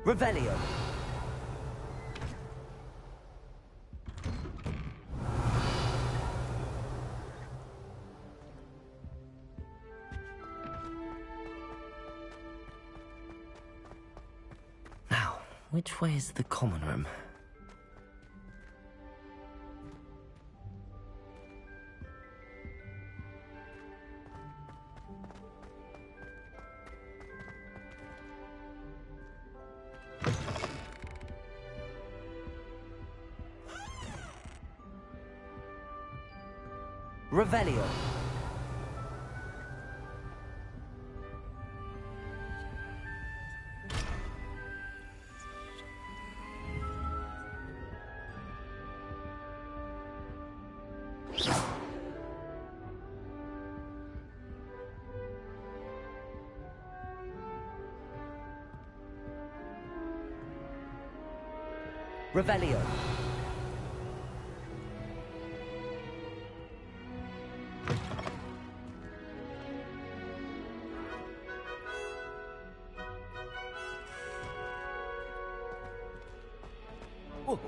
Revelio. Now, which way is the common room? Revelio. Revelio. Oh.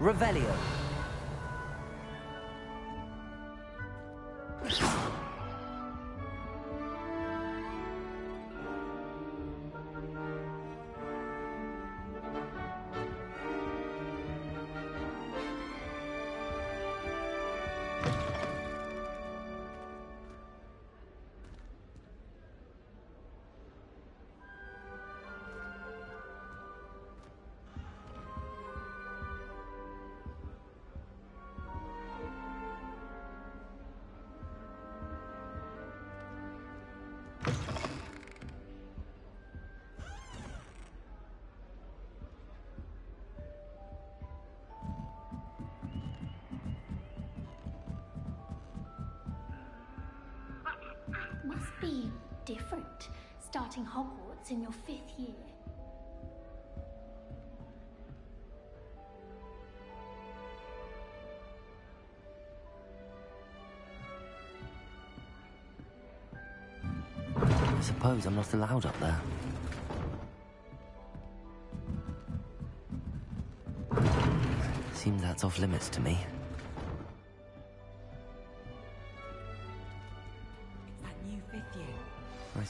Revelio. Must be different, starting Hogwarts in your 5th year. I suppose I'm not allowed up there. Seems that's off limits to me.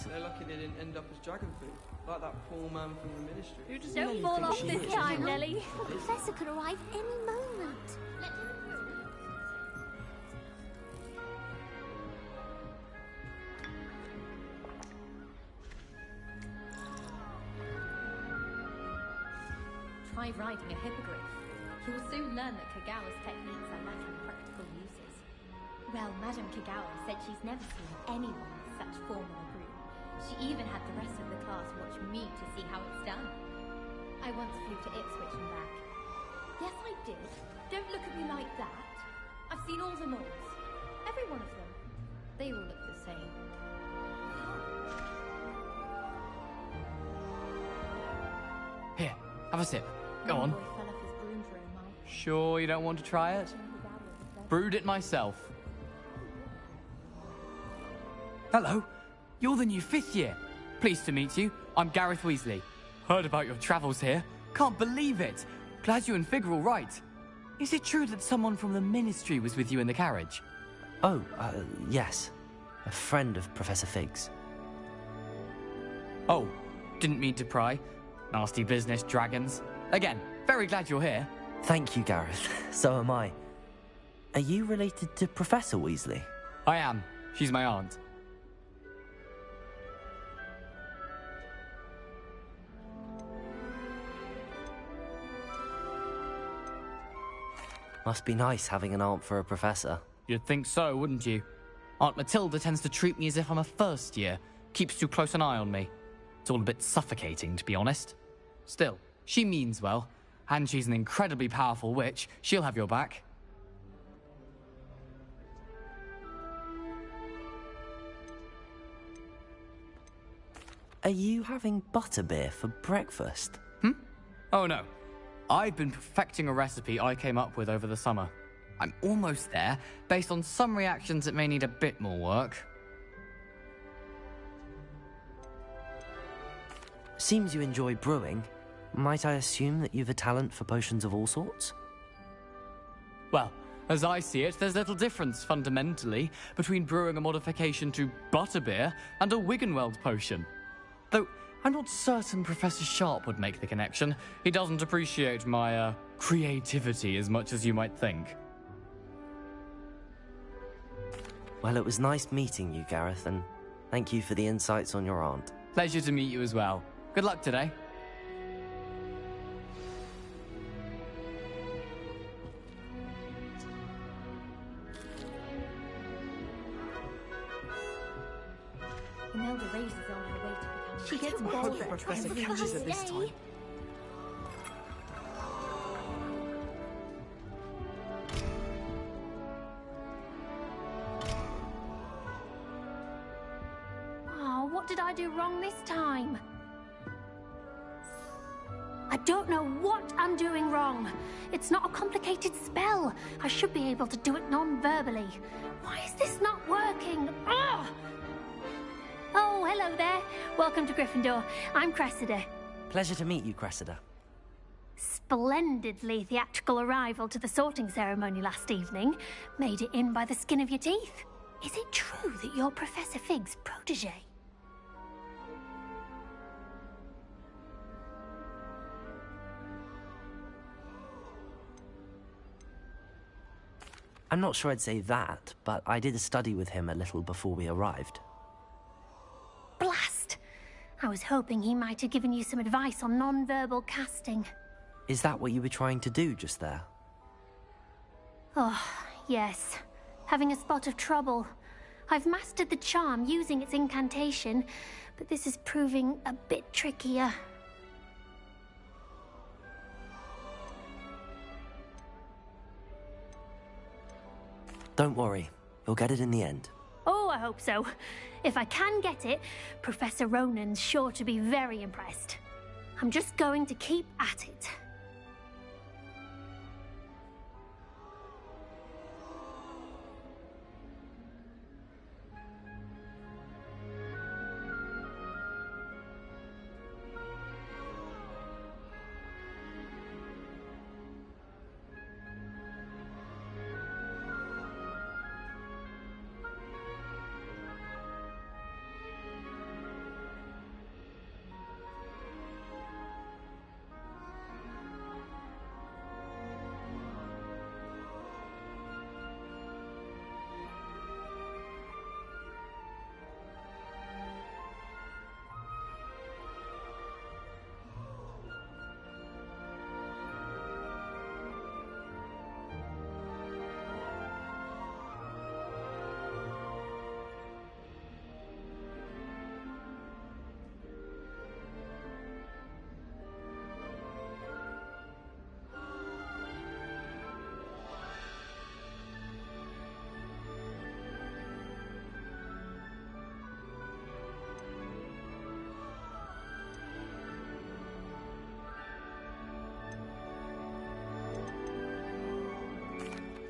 They're lucky they didn't end up as dragon food, like that poor man from the ministry. Don't fall off this time, Lily. The professor could arrive any moment. Try riding a hippogriff. You will soon learn that Kagawa's techniques are lacking practical uses. Well, Madame Kagawa said she's never seen anyone with such form on a broom. She even had the rest of the class watch me to see how it's done. I once flew to Ipswich and back. Yes, I did. Don't look at me like that. I've seen all the moles. Every one of them. They all look the same. Here, have a sip. Go on. Boy fell off his broom for a mile. Sure you don't want to try it? Brewed it myself. Hello. You're the new 5th year. Pleased to meet you. I'm Gareth Weasley. Heard about your travels here. Can't believe it. Glad you and Fig are all right. Is it true that someone from the Ministry was with you in the carriage? Oh, yes. A friend of Professor Fig's. Oh, didn't mean to pry. Nasty business, dragons. Again, very glad you're here. Thank you, Gareth. So am I. Are you related to Professor Weasley? I am. She's my aunt. Must be nice having an aunt for a professor. You'd think so, wouldn't you? Aunt Matilda tends to treat me as if I'm a first year. Keeps too close an eye on me. It's all a bit suffocating, to be honest. Still, she means well. And she's an incredibly powerful witch. She'll have your back. Are you having butterbeer for breakfast? Oh no. I've been perfecting a recipe I came up with over the summer. I'm almost there. Based on some reactions, it may need a bit more work. Seems you enjoy brewing. Might I assume that you've a talent for potions of all sorts? Well, as I see it, there's little difference, fundamentally, between brewing a modification to butterbeer and a Wiggenweld potion. Though, I'm not certain Professor Sharp would make the connection. He doesn't appreciate my, creativity as much as you might think. Well, it was nice meeting you, Gareth, and thank you for the insights on your aunt. Pleasure to meet you as well. Good luck today. Imelda Reyes is on her way to become... She gets I hope bolder the Professor every catches her this day. time. Oh, what did I do wrong this time? I don't know what I'm doing wrong. It's not a complicated spell. I should be able to do it non-verbally. Why is this not working? Ugh! Oh, hello there. Welcome to Gryffindor. I'm Cressida. Pleasure to meet you, Cressida. Splendidly theatrical arrival to the sorting ceremony last evening. Made it in by the skin of your teeth. Is it true that you're Professor Fig's protege? I'm not sure I'd say that, but I did a study with him a little before we arrived. Blast! I was hoping he might have given you some advice on non-verbal casting. Is that what you were trying to do just there? Oh, yes. Having a spot of trouble. I've mastered the charm using its incantation, but this is proving a bit trickier. Don't worry, you'll get it in the end. Oh, I hope so. If I can get it, Professor Ronan's sure to be very impressed. I'm just going to keep at it.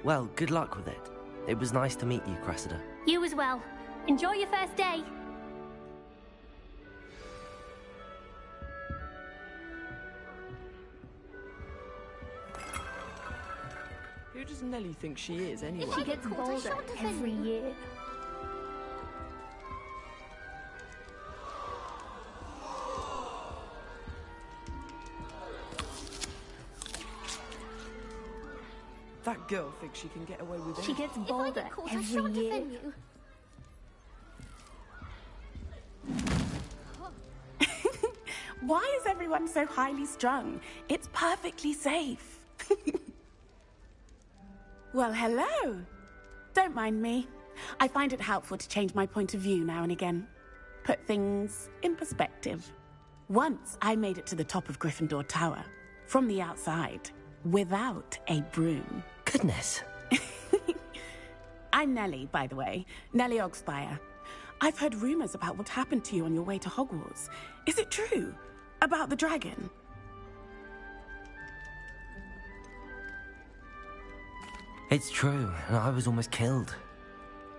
Well, good luck with it. It was nice to meet you, Cressida. You as well. Enjoy your first day. Who does Nellie think she is, anyway? She gets bolder every year. That girl thinks she can get away with it. She gets bolder every year. Why is everyone so highly strung? It's perfectly safe. Well, hello. Don't mind me. I find it helpful to change my point of view now and again. Put things in perspective. Once I made it to the top of Gryffindor Tower, from the outside, without a broom. Goodness. I'm Nellie, by the way. Nellie Ogspire. I've heard rumors about what happened to you on your way to Hogwarts. Is it true? About the dragon? It's true, and I was almost killed.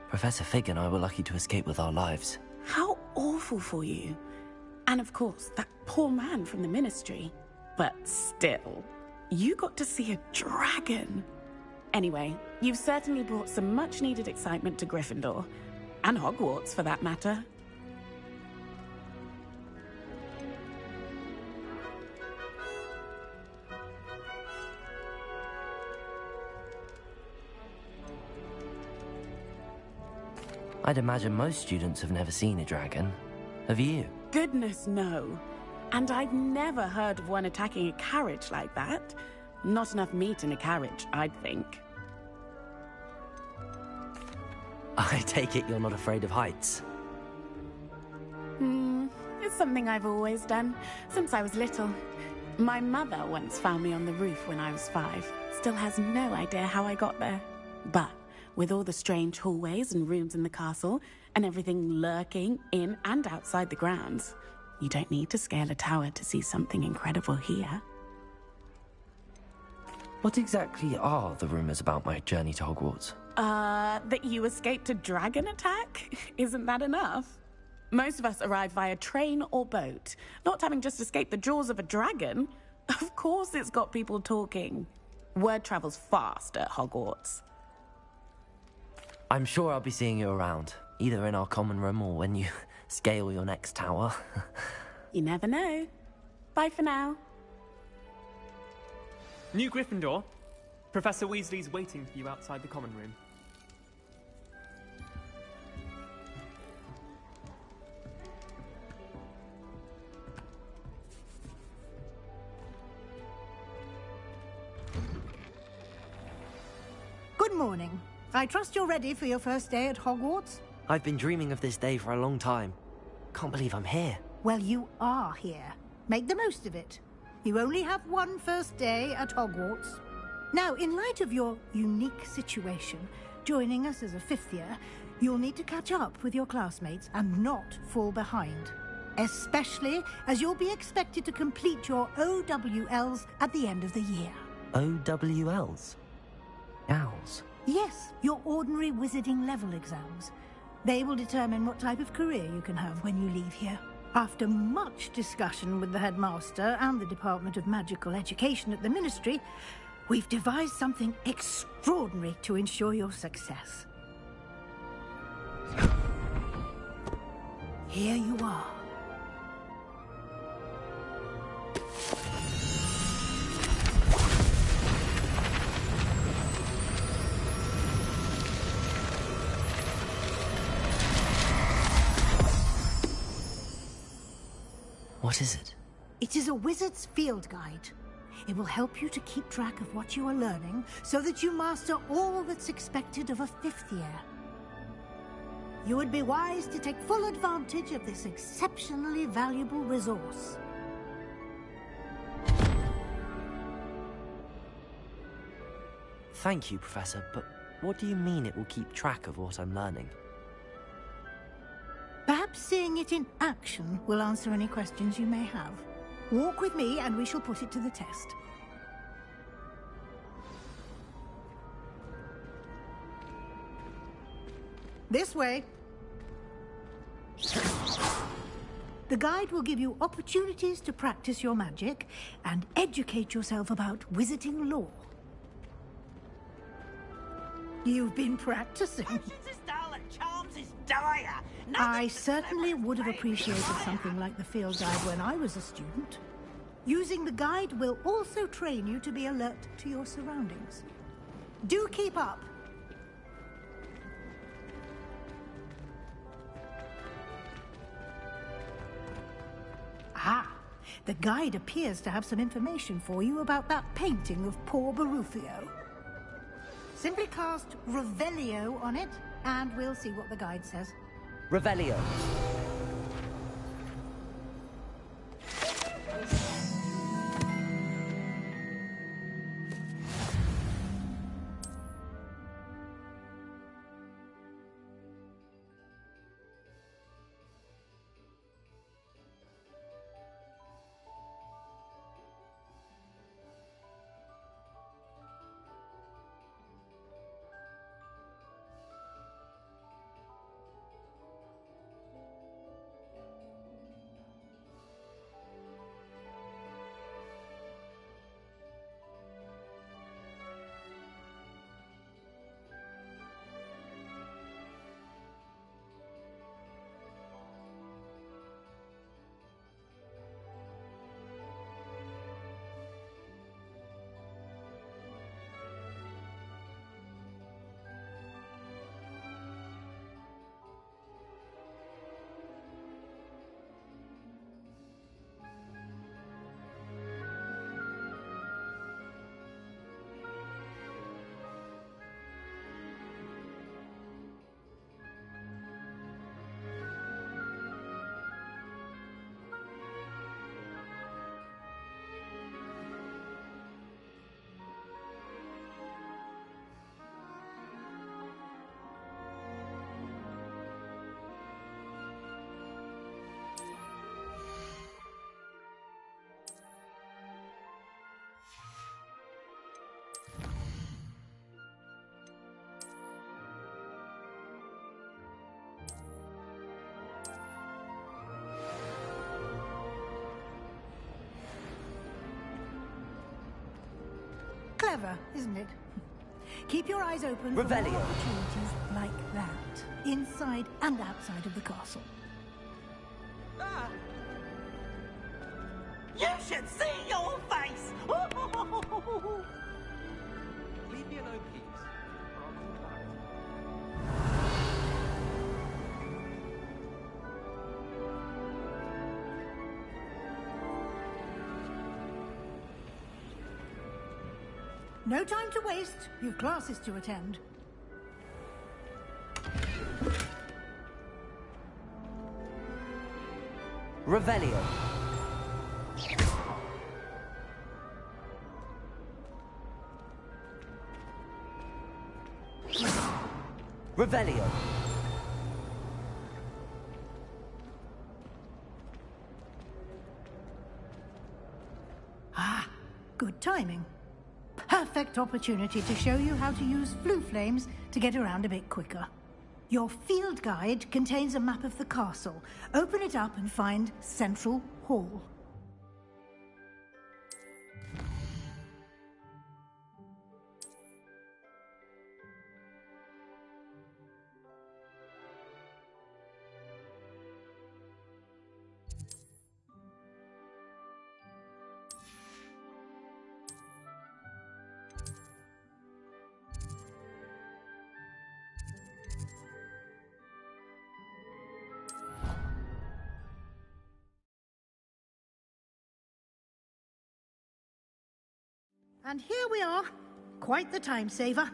Professor Fig and I were lucky to escape with our lives. How awful for you. And of course, that poor man from the Ministry. But still, you got to see a dragon. Anyway, you've certainly brought some much-needed excitement to Gryffindor. And Hogwarts, for that matter. I'd imagine most students have never seen a dragon. Have you? Goodness, no. And I've never heard of one attacking a carriage like that. Not enough meat in a carriage, I'd think. I take it you're not afraid of heights. It's something I've always done, since I was little. My mother once found me on the roof when I was 5. Still has no idea how I got there. But with all the strange hallways and rooms in the castle, and everything lurking in and outside the grounds, you don't need to scale a tower to see something incredible here. What exactly are the rumors about my journey to Hogwarts? That you escaped a dragon attack? Isn't that enough? Most of us arrive via train or boat, not having just escaped the jaws of a dragon. Of course it's got people talking. Word travels fast at Hogwarts. I'm sure I'll be seeing you around, either in our common room or when you scale your next tower. You never know. Bye for now. New Gryffindor. Professor Weasley's waiting for you outside the common room. Good morning. I trust you're ready for your first day at Hogwarts? I've been dreaming of this day for a long time. Can't believe I'm here. Well, you are here. Make the most of it. You only have one first day at Hogwarts. Now, in light of your unique situation, joining us as a 5th year, you'll need to catch up with your classmates and not fall behind. Especially as you'll be expected to complete your OWLs at the end of the year. OWLs? Owls? Yes, your ordinary wizarding level exams. They will determine what type of career you can have when you leave here. After much discussion with the headmaster and the Department of Magical Education at the Ministry, we've devised something extraordinary to ensure your success. Here you are. What is it? It is a wizard's field guide. It will help you to keep track of what you are learning so that you master all that's expected of a 5th year. You would be wise to take full advantage of this exceptionally valuable resource. Thank you, Professor, but what do you mean it will keep track of what I'm learning? Perhaps seeing it in action will answer any questions you may have. Walk with me and we shall put it to the test. This way. The guide will give you opportunities to practice your magic and educate yourself about wizarding lore. You've been practicing. I certainly would have appreciated something like the field guide when I was a student. Using the guide will also train you to be alert to your surroundings. Do keep up. Ah, the guide appears to have some information for you about that painting of poor Barufio. Simply cast Revelio on it, and we'll see what the guide says. Revelio. Clever, isn't it? Keep your eyes open for more Revelio. opportunities like that, inside and outside of the castle. You should see your face! Leave me alone, please. I'll come back. No time to waste. You've classes to attend. Revelio. Revelio. Ah, good timing. Perfect opportunity to show you how to use flue flames to get around a bit quicker. Your field guide contains a map of the castle. Open it up and find Central Hall. And here we are. Quite the time saver.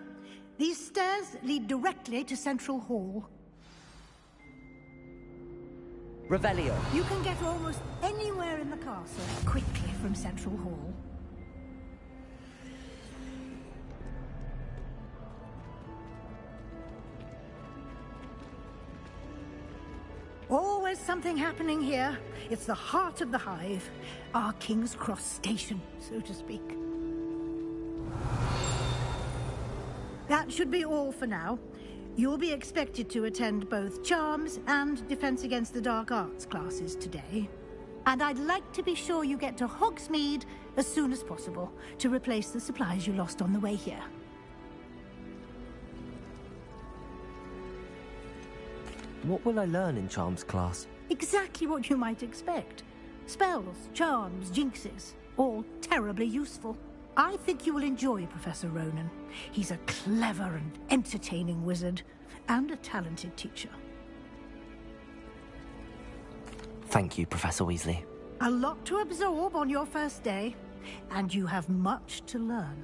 These stairs lead directly to Central Hall. Revelio. You can get almost anywhere in the castle quickly from Central Hall. Always something happening here. It's the heart of the hive. Our King's Cross station, so to speak. That should be all for now. You'll be expected to attend both Charms and Defense Against the Dark Arts classes today. And I'd like to be sure you get to Hogsmeade as soon as possible to replace the supplies you lost on the way here. What will I learn in Charms class? Exactly what you might expect. Spells, charms, jinxes, all terribly useful. I think you will enjoy Professor Ronan. He's a clever and entertaining wizard, and a talented teacher. Thank you, Professor Weasley. A lot to absorb on your first day, and you have much to learn.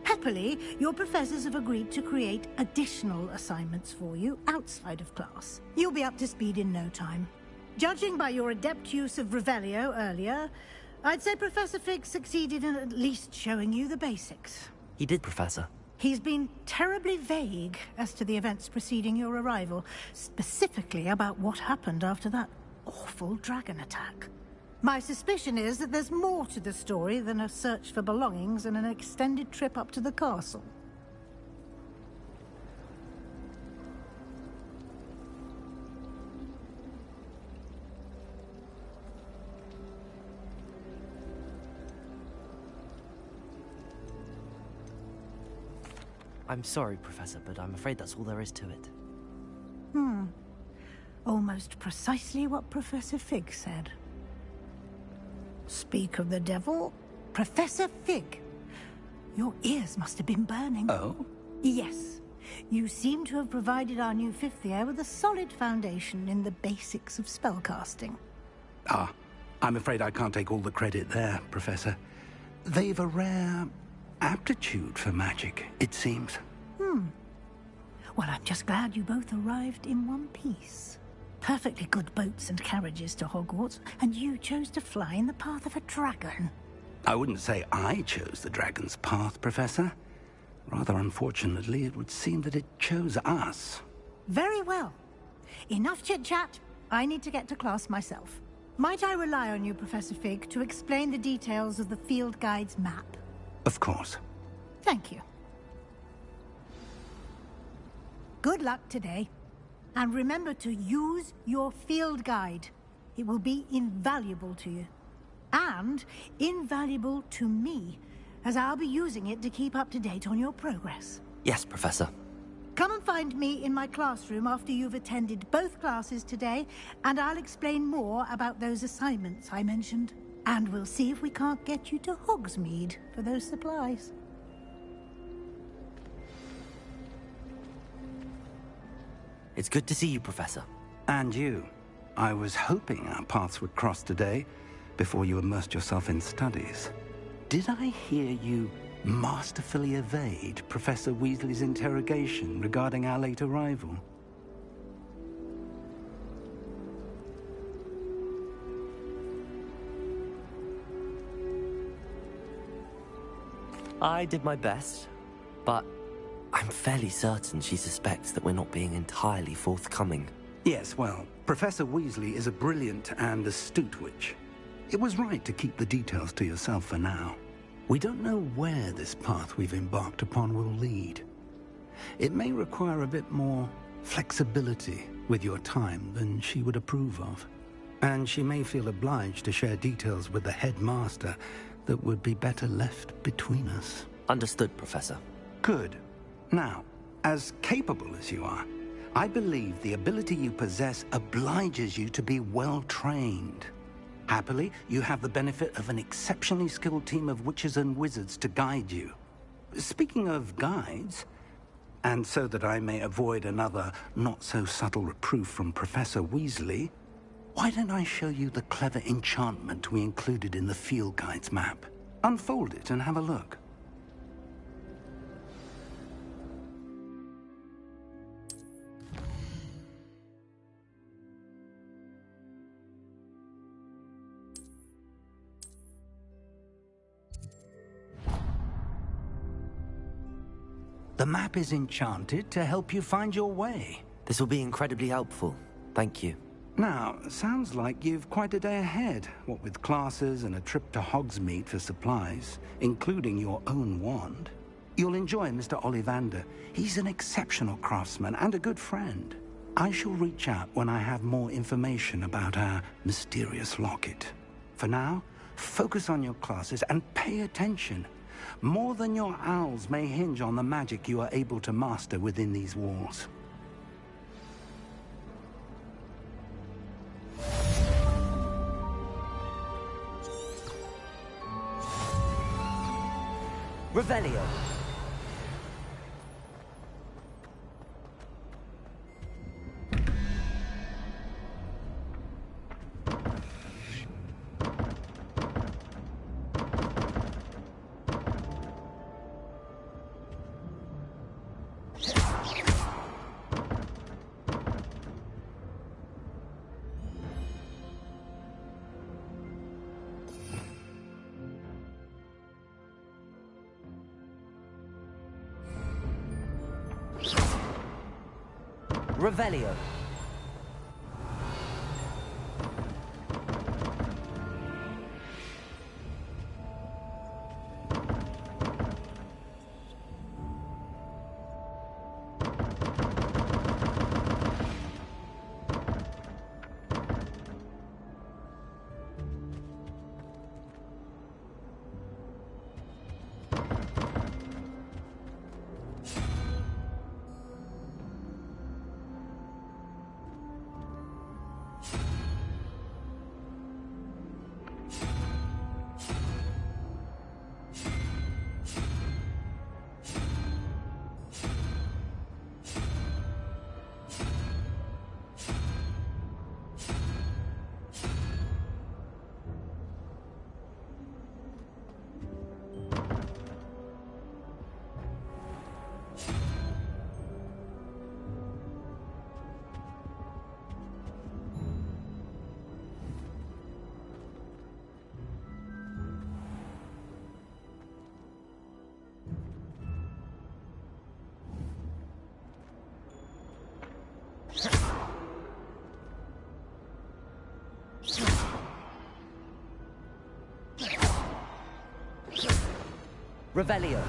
Happily, your professors have agreed to create additional assignments for you outside of class. You'll be up to speed in no time. Judging by your adept use of Revelio earlier, I'd say Professor Fig succeeded in at least showing you the basics. He did, Professor. He's been terribly vague as to the events preceding your arrival, specifically about what happened after that awful dragon attack. My suspicion is that there's more to the story than a search for belongings and an extended trip up to the castle. I'm sorry, Professor, but I'm afraid that's all there is to it. Almost precisely what Professor Fig said. Speak of the devil, Professor Fig. Your ears must have been burning. Oh? Yes. You seem to have provided our new fifth year with a solid foundation in the basics of spellcasting. Ah, I'm afraid I can't take all the credit there, Professor. They've a rare aptitude for magic, it seems. Well, I'm just glad you both arrived in one piece. Perfectly good boats and carriages to Hogwarts, and you chose to fly in the path of a dragon. I wouldn't say I chose the dragon's path, Professor. Rather unfortunately, it would seem that it chose us. Very well. Enough chit-chat. I need to get to class myself. Might I rely on you, Professor Fig, to explain the details of the field guide's map? Of course. Thank you. Good luck today. And remember to use your field guide. It will be invaluable to you. And invaluable to me, as I'll be using it to keep up to date on your progress. Yes, Professor. Come and find me in my classroom after you've attended both classes today, and I'll explain more about those assignments I mentioned. And we'll see if we can't get you to Hogsmeade for those supplies. It's good to see you, Professor. And you. I was hoping our paths would cross today, before you immersed yourself in studies. Did I hear you masterfully evade Professor Weasley's interrogation regarding our late arrival? I did my best, but I'm fairly certain she suspects that we're not being entirely forthcoming. Yes, well, Professor Weasley is a brilliant and astute witch. It was right to keep the details to yourself for now. We don't know where this path we've embarked upon will lead. It may require a bit more flexibility with your time than she would approve of. And she may feel obliged to share details with the headmaster that would be better left between us. Understood, Professor. Good. Now, as capable as you are, I believe the ability you possess obliges you to be well-trained. Happily, you have the benefit of an exceptionally skilled team of witches and wizards to guide you. Speaking of guides, and so that I may avoid another not-so-subtle reproof from Professor Weasley, why don't I show you the clever enchantment we included in the field guide's map? Unfold it and have a look. The map is enchanted to help you find your way. This will be incredibly helpful. Thank you. Now, sounds like you've quite a day ahead, what with classes and a trip to Hogsmeade for supplies, including your own wand. You'll enjoy Mr. Ollivander. He's an exceptional craftsman and a good friend. I shall reach out when I have more information about our mysterious locket. For now, focus on your classes and pay attention. More than your owls may hinge on the magic you are able to master within these walls. Revelio. Revelio. Revelio.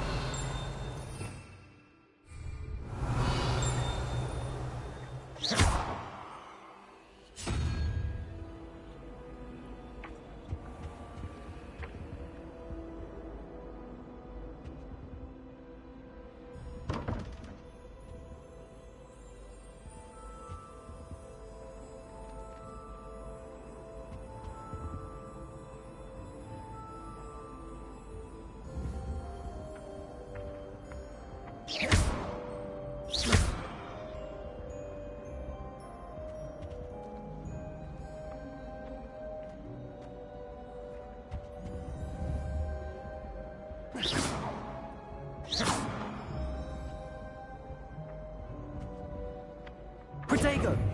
Protego!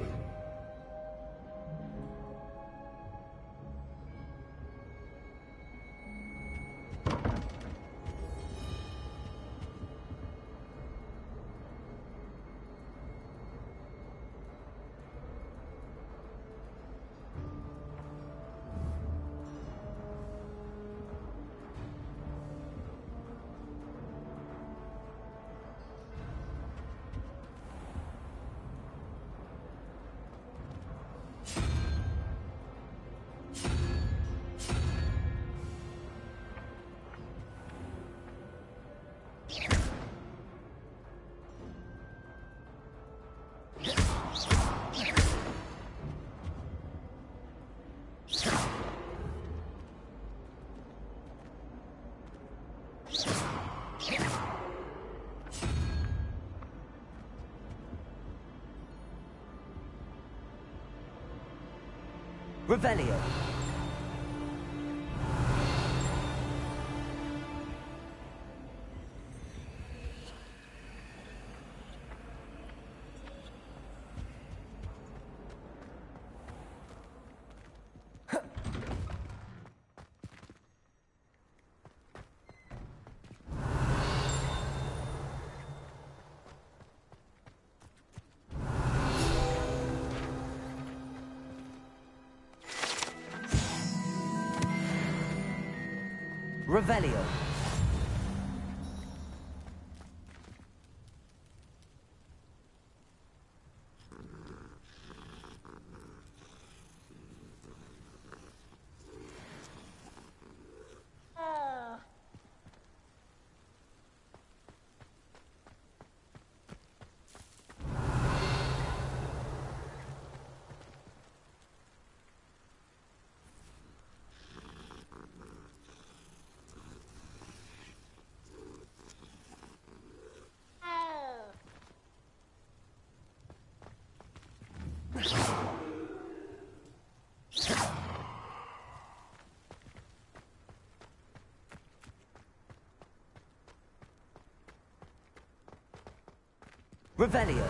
Revelio. Revelio. Revelio.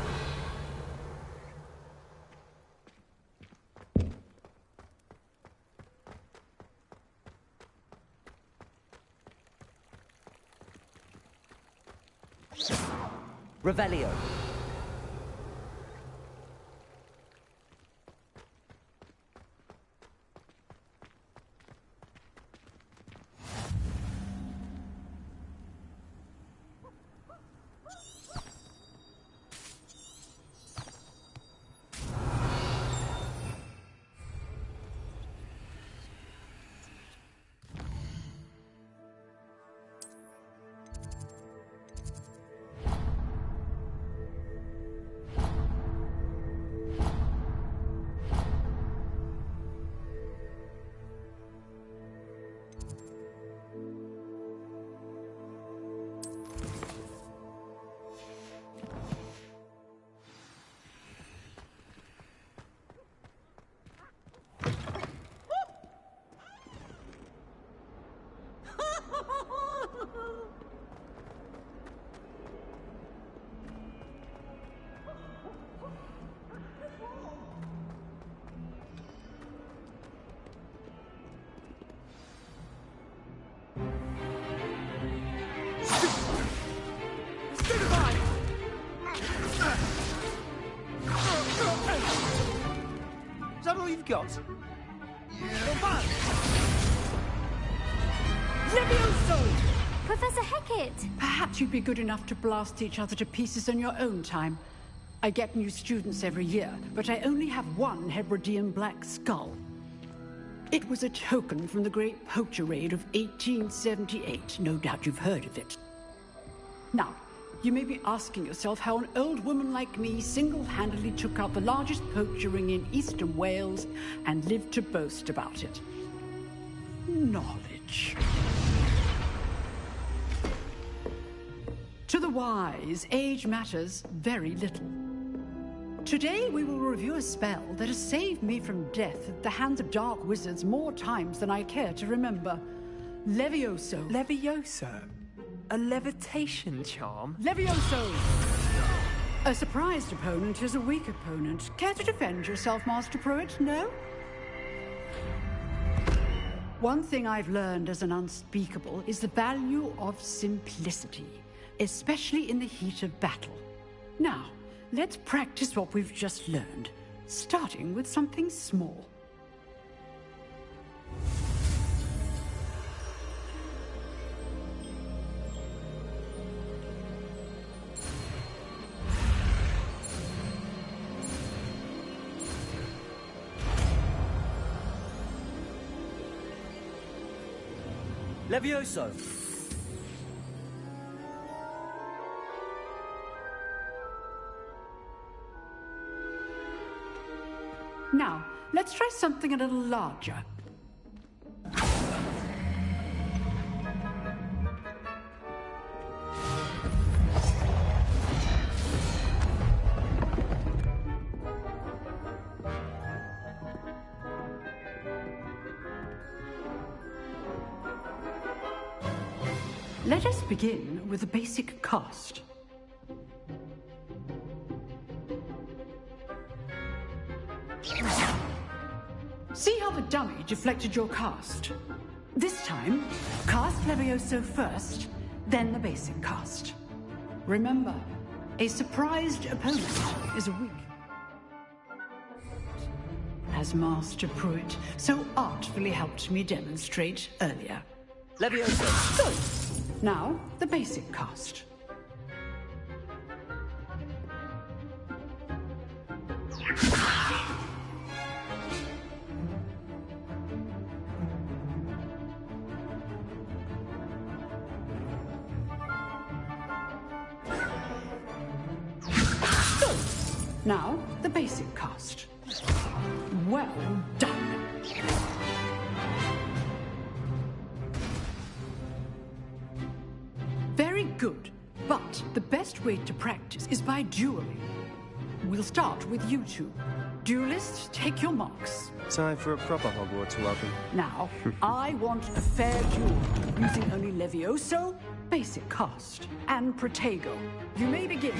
Revelio. Is that all you've got? Levioso! Professor Hecat! Perhaps you'd be good enough to blast each other to pieces in your own time. I get new students every year, but I only have one Hebridean black skull. It was a token from the Great Poacher Raid of 1878. No doubt you've heard of it. Now, you may be asking yourself how an old woman like me single-handedly took out the largest poacher ring in eastern Wales and lived to boast about it. Knowledge. To the the wise, age matters very little. Today we will review a spell that has saved me from death at the hands of dark wizards more times than I care to remember. Levioso. Levioso? A levitation charm? Levioso! A surprised opponent is a weak opponent. Care to defend yourself, Master Pruitt? No? One thing I've learned as an unspeakable is the value of simplicity, especially in the heat of battle. Now, let's practice what we've just learned, starting with something small. Levioso! Now, let's try something a little larger. Let us begin with the basic cast. See how the dummy deflected your cast? This time, cast Levioso first, then the basic cast. Remember, a surprised opponent is weak. As Master Pruitt so artfully helped me demonstrate earlier. Levioso! Good. Now, the basic cast. Now, the basic cast. Well done. Very good, but the best way to practice is by dueling. We'll start with you two. Duelists, take your marks. Time for a proper Hogwarts welcome. Now, I want a fair duel, using only Levioso, basic cast, and Protego. You may begin.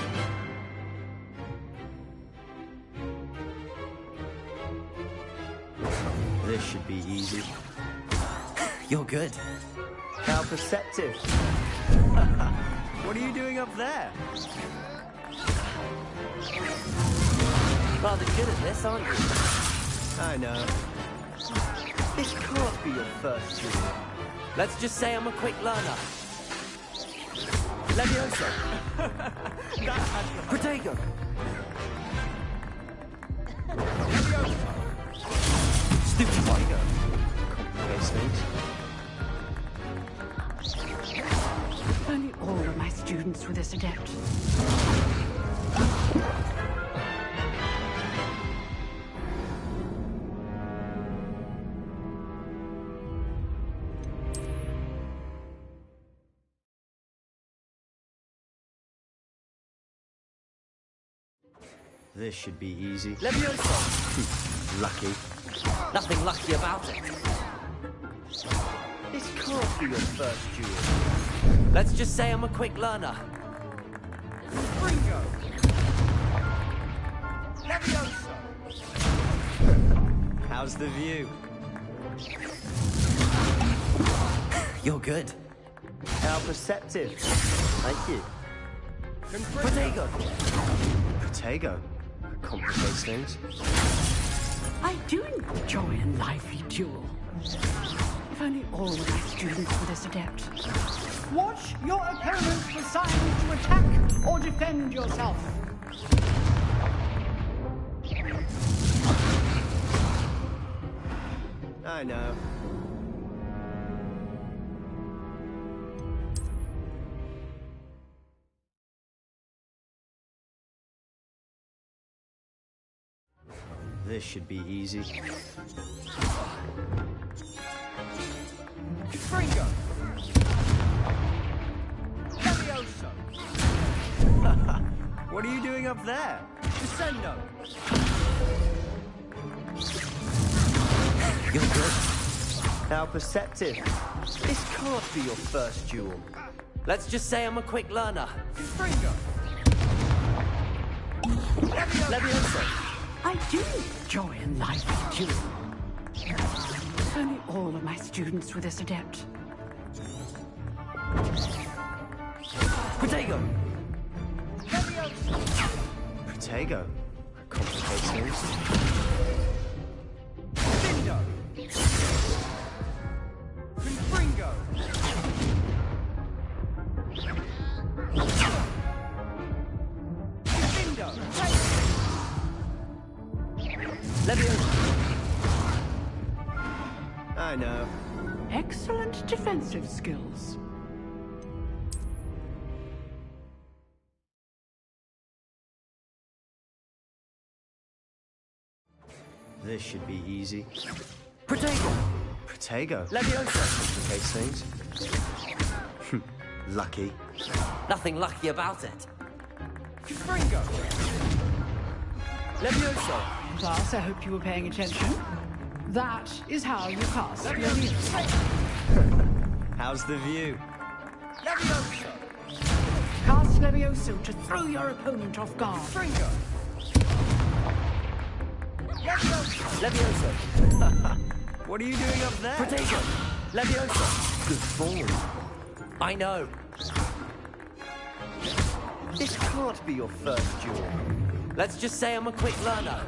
This should be easy. You're good. How perceptive. What are you doing up there? Rather good at this, aren't you? I know. This can't be your first duel. Let's just say I'm a quick learner. Levioso! Protego! Stupid Tiger! Complicates things. If only all of my students were this adept. This should be easy. Levioso! Lucky. Nothing lucky about it. This can't be your first duel. Let's just say I'm a quick learner. Ringo! Levioso! How's the view? You're good. How perceptive. Thank you. Protego! Protego. Complicates things. I do enjoy a lively duel. If only all of my students were this adept. Watch your opponent decide to attack or defend yourself. I know. This should be easy. Fringo! Levioso! What are you doing up there? Descendo! You're good. How perceptive. This can't be your first duel. Let's just say I'm a quick learner. Fringo! Leviosa! I do enjoy a lively duel. If only all of my students were this adept. Protego! Protego? Complicates things. Dindo! Confringo! Dindo! Leviosa! I know. Excellent defensive skills. This should be easy. Protego! Protego? Leviosa! Complicates things. Lucky. Nothing lucky about it. Fringo! Leviosa! Class, I hope you were paying attention. That is how you cast Leviosa. How's the view? Leviosa! Cast Leviosa to throw your opponent off guard. Fringo! Leviosa! What are you doing up there? Protego! Leviosa! Good form. I know. This can't be your first duel. Let's just say I'm a quick learner.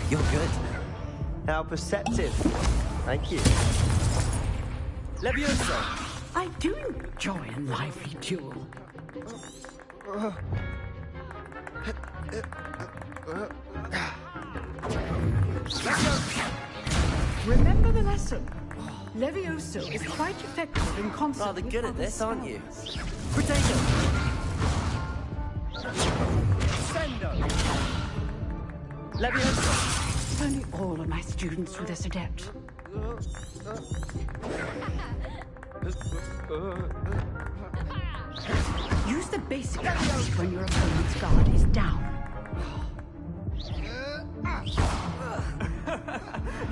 You're good. How perceptive. Thank you. Leviosa! I do enjoy a lively duel. Remember the lesson. Levioso is quite effective in concert. Rather good at this, aren't you? Protego! Sendo! Leviosa! If only all of my students were this adept. Use the basic cast when your opponent's guard is down.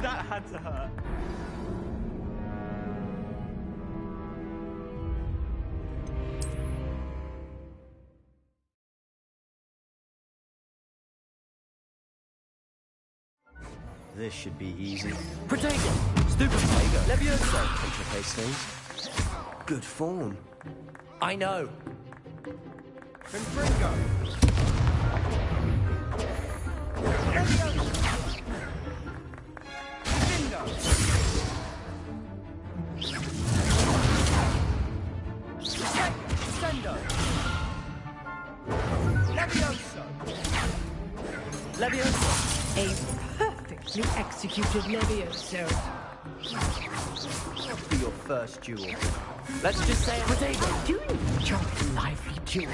That had to hurt. This should be easy. Protego! Stupid Protego! Leviosa! Complicates things. Good form. I know. Confringo! Dindo! Sendo! Leviosa! Leviosa! A perfectly executed Levioso. For your first duel. Let's just say Protego! Do you enjoy a lively duel?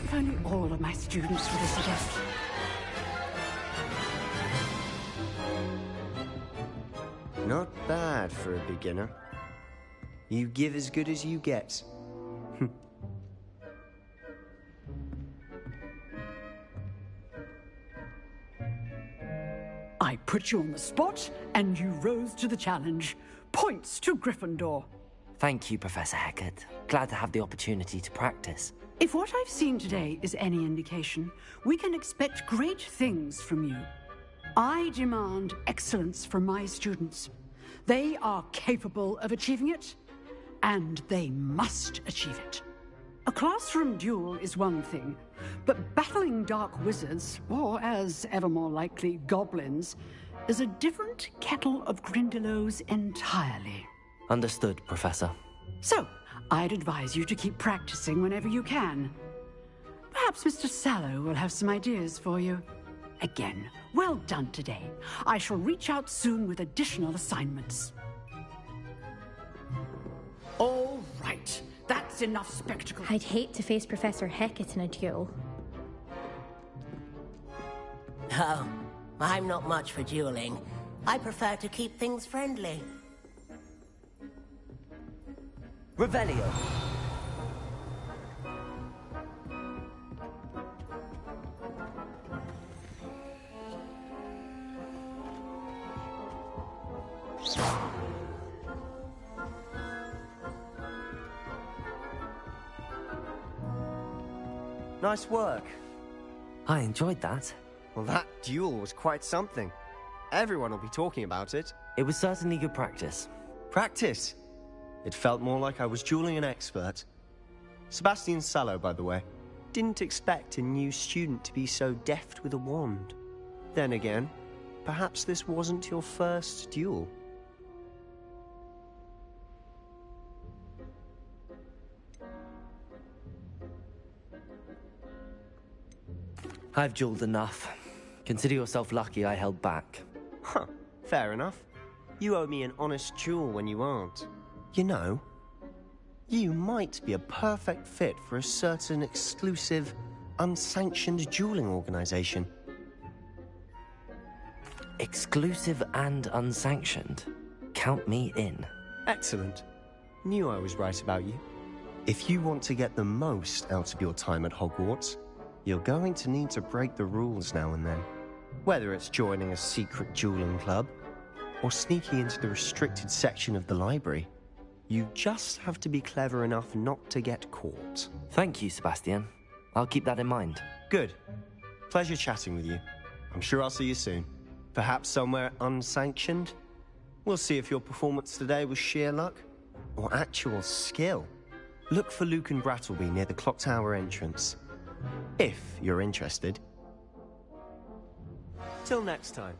If only all of my students were this adept. Not bad for a beginner. You give as good as you get. I put you on the spot, and you rose to the challenge. Points to Gryffindor. Thank you, Professor Hecat. Glad to have the opportunity to practice. If what I've seen today is any indication, we can expect great things from you. I demand excellence from my students. They are capable of achieving it, and they must achieve it. A classroom duel is one thing, but battling dark wizards, or as ever more likely, goblins, is a different kettle of Grindylows entirely. Understood, Professor. So, I'd advise you to keep practicing whenever you can. Perhaps Mr. Sallow will have some ideas for you. Again, well done today. I shall reach out soon with additional assignments. All right. That's enough spectacle. I'd hate to face Professor Hecat in a duel. Oh, I'm not much for dueling. I prefer to keep things friendly. Revelio. Nice work. I enjoyed that. Well, that duel was quite something. Everyone will be talking about it. It was certainly good practice. Practice? It felt more like I was dueling an expert. Sebastian Sallow, by the way. Didn't expect a new student to be so deft with a wand. Then again, perhaps this wasn't your first duel. I've dueled enough. Consider yourself lucky I held back. Huh, fair enough. You owe me an honest duel when you aren't. You know, you might be a perfect fit for a certain exclusive, unsanctioned dueling organization. Exclusive and unsanctioned? Count me in. Excellent. Knew I was right about you. If you want to get the most out of your time at Hogwarts, you're going to need to break the rules now and then. Whether it's joining a secret dueling club, or sneaking into the restricted section of the library, you just have to be clever enough not to get caught. Thank you, Sebastian. I'll keep that in mind. Good. Pleasure chatting with you. I'm sure I'll see you soon. Perhaps somewhere unsanctioned? We'll see if your performance today was sheer luck, or actual skill. Look for Luke and Brattleby near the clock tower entrance. If you're interested. Till next time.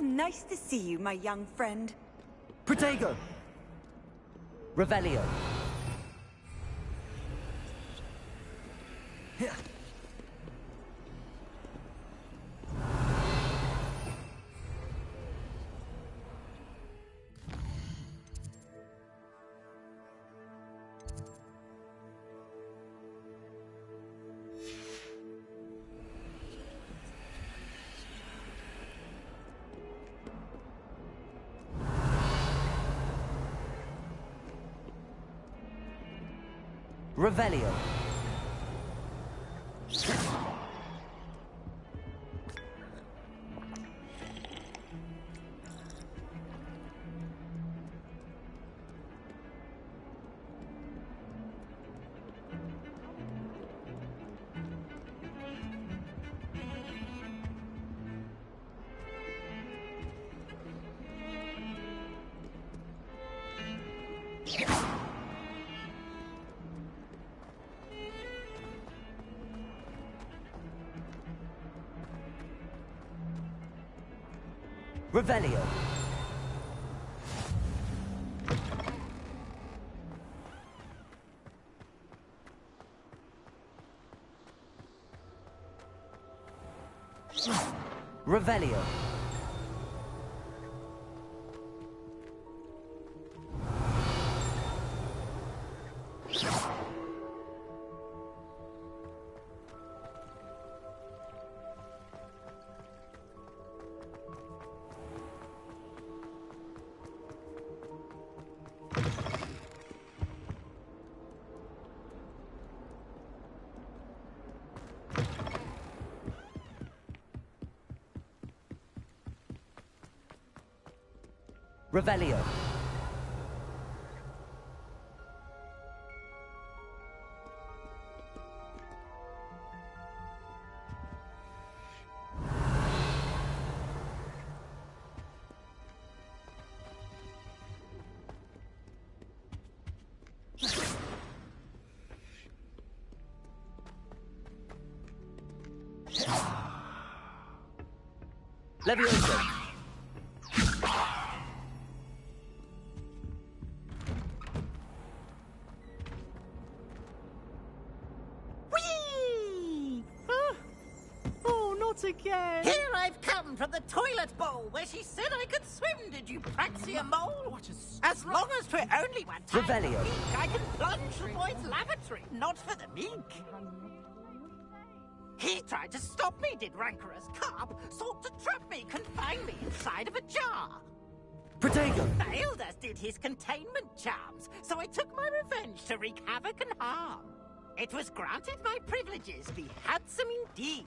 Nice to see you, my young friend. Protego! Revelio. Revelio. Revelio. Revelio. Revelio. Levioso. Not again! Here I've come from the toilet bowl where she said I could swim, did you praxia mole? As long as 'twere only one time a Revelio. week, I can plunge the boy's lavatory, not for the meek. He tried to stop me, did rancorous carp, sought to trap me, confine me inside of a jar. Protego! Failed as did his containment charms, so I took my revenge to wreak havoc and harm. It was granted my privileges be handsome indeed,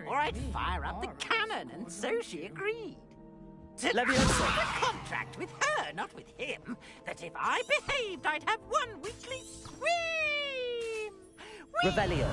or I'd fire up the cannon, and so she agreed. To Leviosa. a contract with her, not with him, that if I behaved, I'd have one weekly swim! Revelio.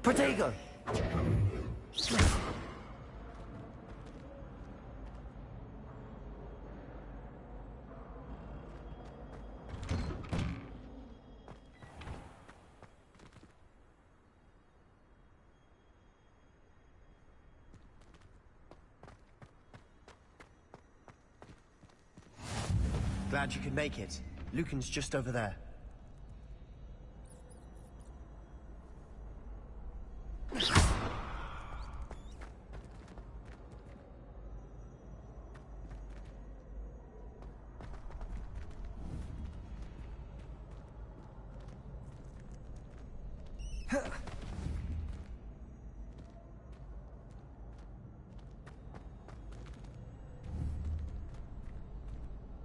Protego! Glad you could make it. Lucan's just over there.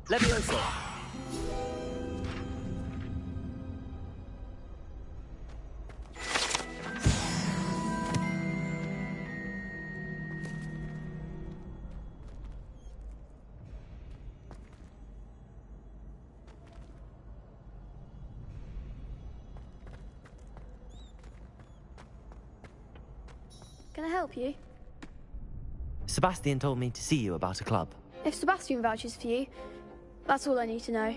Leviosa! Can I help you? Sebastian told me to see you about a club. If Sebastian vouches for you, that's all I need to know.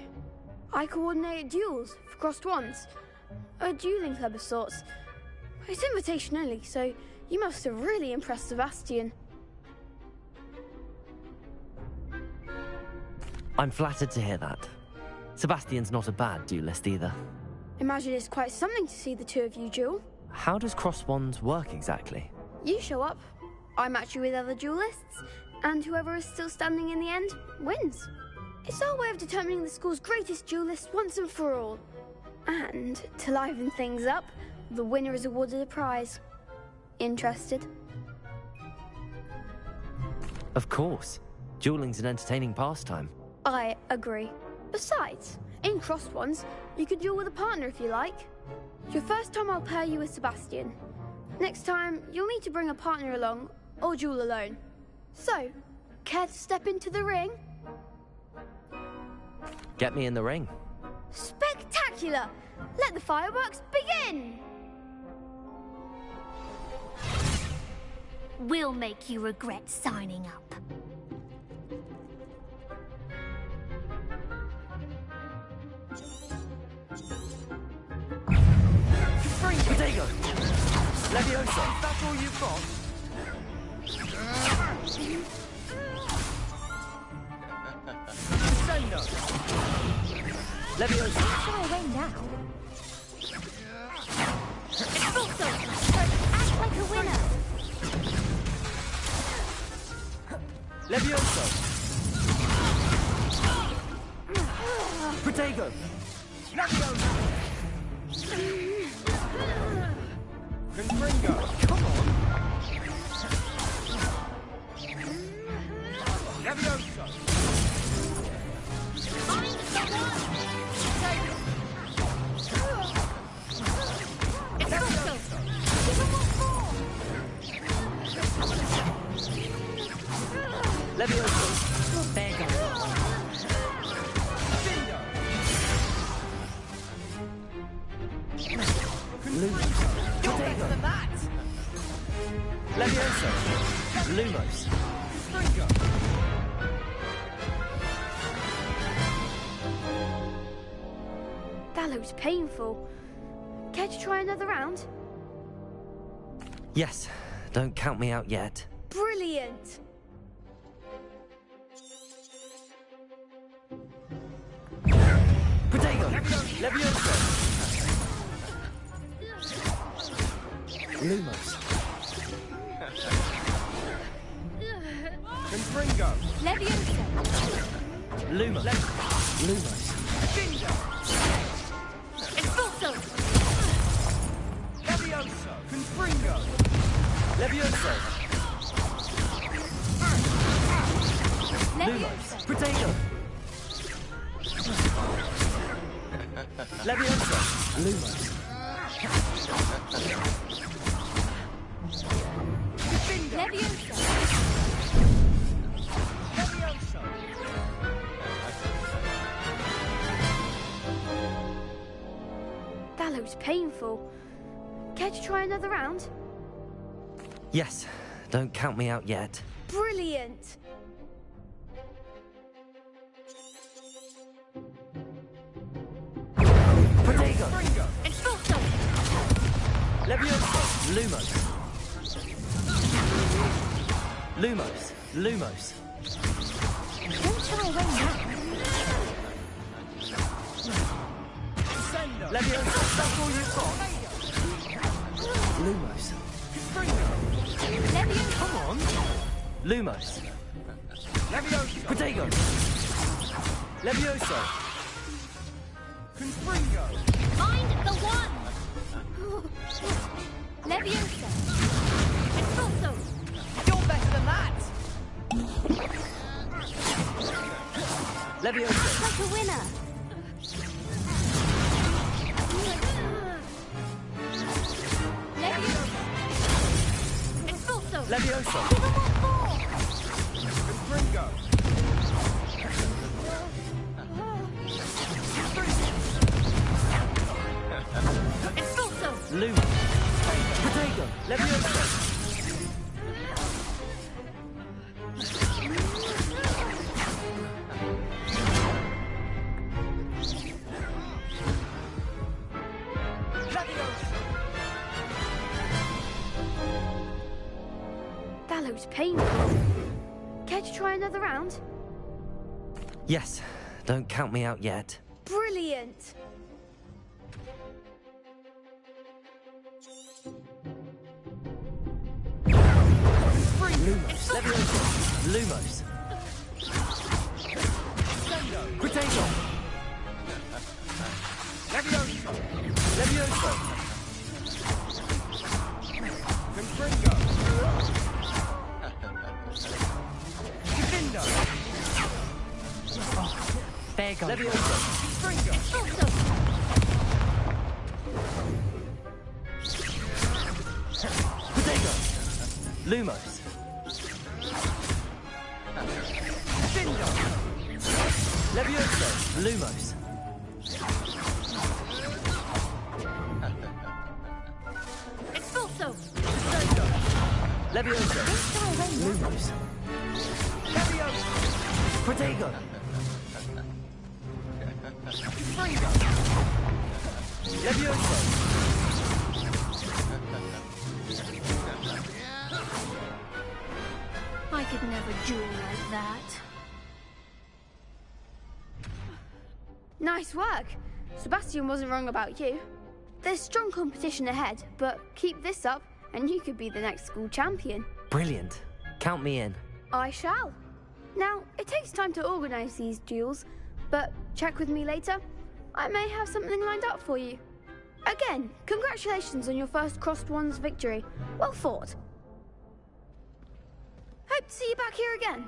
I coordinate duels for crossed wands. A dueling club of sorts. It's invitation only, so you must have really impressed Sebastian. I'm flattered to hear that. Sebastian's not a bad duelist either. Imagine it's quite something to see the two of you duel. How does cross wands work exactly? You show up, I match you with other duelists, and whoever is still standing in the end wins. It's our way of determining the school's greatest duelist once and for all. And to liven things up, the winner is awarded a prize. Interested? Of course. Dueling's an entertaining pastime. I agree. Besides, in crossed ones, you could duel with a partner if you like. Your first time I'll pair you with Sebastian. Next time, you'll need to bring a partner along, or duel alone. So, care to step into the ring? Get me in the ring. Spectacular! Let the fireworks begin! We'll make you regret signing up. Protego! Leviosa! That's all you've got? Say no! Leviosa! Far away now. It's also, so act like a winner. Leviosa! Protego! Leviosa! Confringo! Come on! Leviosa! Find someone! It's also, give him what for? Leviosa! There you go. Protego! Leviosa! Lumos! looks painful. Care to try another round? Yes, don't count me out yet. Brilliant! Protego! Levioso! Lumos. Confringo! Levioso! Lumos. Lumos. Bingo! Expulso! Levioso! Confringo! Levioso. Levioso! Protego! Levioso. Lumos. Levioso! Levioso! That looks painful. Care to try another round? Yes, don't count me out yet. Brilliant! Protego! Expulso! Levioso. Lumos. Lumos. Lumos. Don't shy away now. Levioso. That's all you've got. Lumos. Levioso! Come on. Lumos. Levioso! Protego! Levioso. Confringo! Find the one! Levioso! Expulso! You're better than that! Levioso. Like a winner! Levioso! Expulso! Levioso. Give him one more! Confringo! Expulso! Lumos. Protego. Levioso. That looks painful. Care to try another round? Yes, don't count me out yet. Brilliant! Lumos. Levioso. Lumos. Protego. Levioso! Levioso. Confringo! Defendo! There goes. Levioso. Confringo! Expulso! Protego. Lumos. Defendo! Levioso. Lumos. Expulso! Levioso. Lumos. Levioso! Protego. Confringo! Levioso. I could never duel like that. Nice work. Sebastian wasn't wrong about you. There's strong competition ahead, but keep this up and you could be the next school champion. Brilliant. Count me in. I shall. Now, it takes time to organise these duels, but check with me later. I may have something lined up for you. Again, congratulations on your first Crossed Wands victory. Well fought. Hope to see you back here again.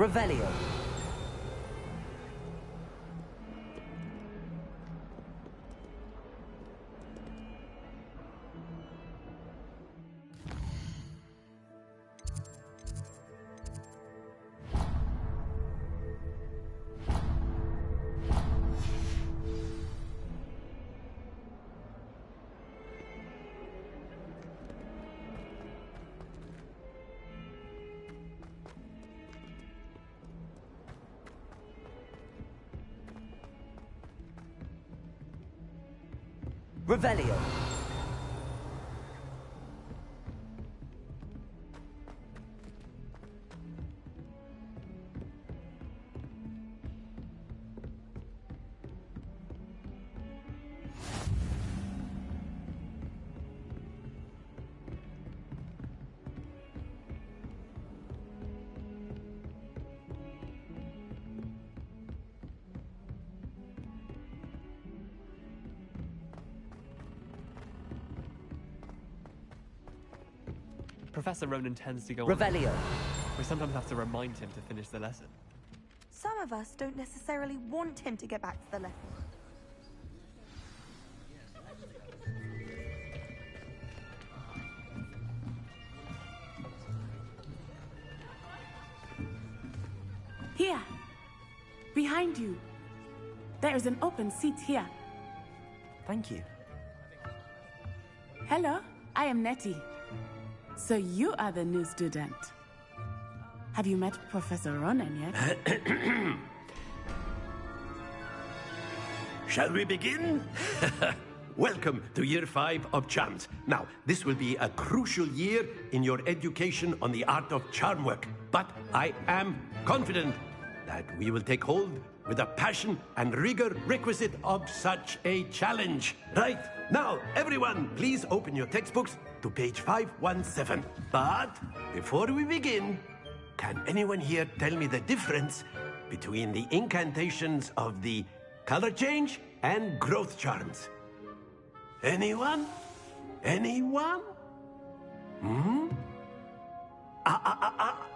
Revelio. Revelio. Professor Ronan tends to go Revelio. on. We sometimes have to remind him to finish the lesson. Some of us don't necessarily want him to get back to the lesson. Here. Behind you. There is an open seat here. Thank you. Hello, I am Nettie. So you are the new student. Have you met Professor Ronan yet? Shall we begin? Welcome to Year 5 of Charms. Now, this will be a crucial year in your education on the art of charm work. But I am confident that we will take hold with the passion and rigor requisite of such a challenge. Right, now, everyone, please open your textbooks to page 517. But before we begin, can anyone here tell me the difference between the incantations of the color change and growth charms? Anyone? Anyone?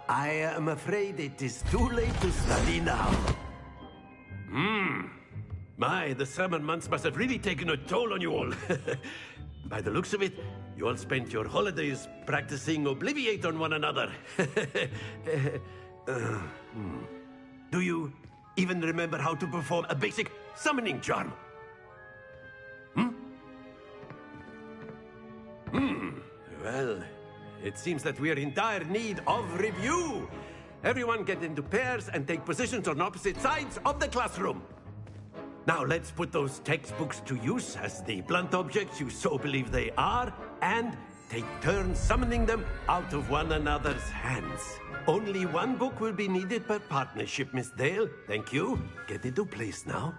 I am afraid it is too late to study now. My, the summer months must have really taken a toll on you all. By the looks of it, you all spent your holidays practicing Obliviate on one another. Do you even remember how to perform a basic summoning charm? Well, it seems that we are in dire need of review. Everyone get into pairs and take positions on opposite sides of the classroom. Now let's put those textbooks to use as the blunt objects you so believe they are, and take turns summoning them out of one another's hands. Only one book will be needed per partnership, Miss Dale. Thank you. Get into place now.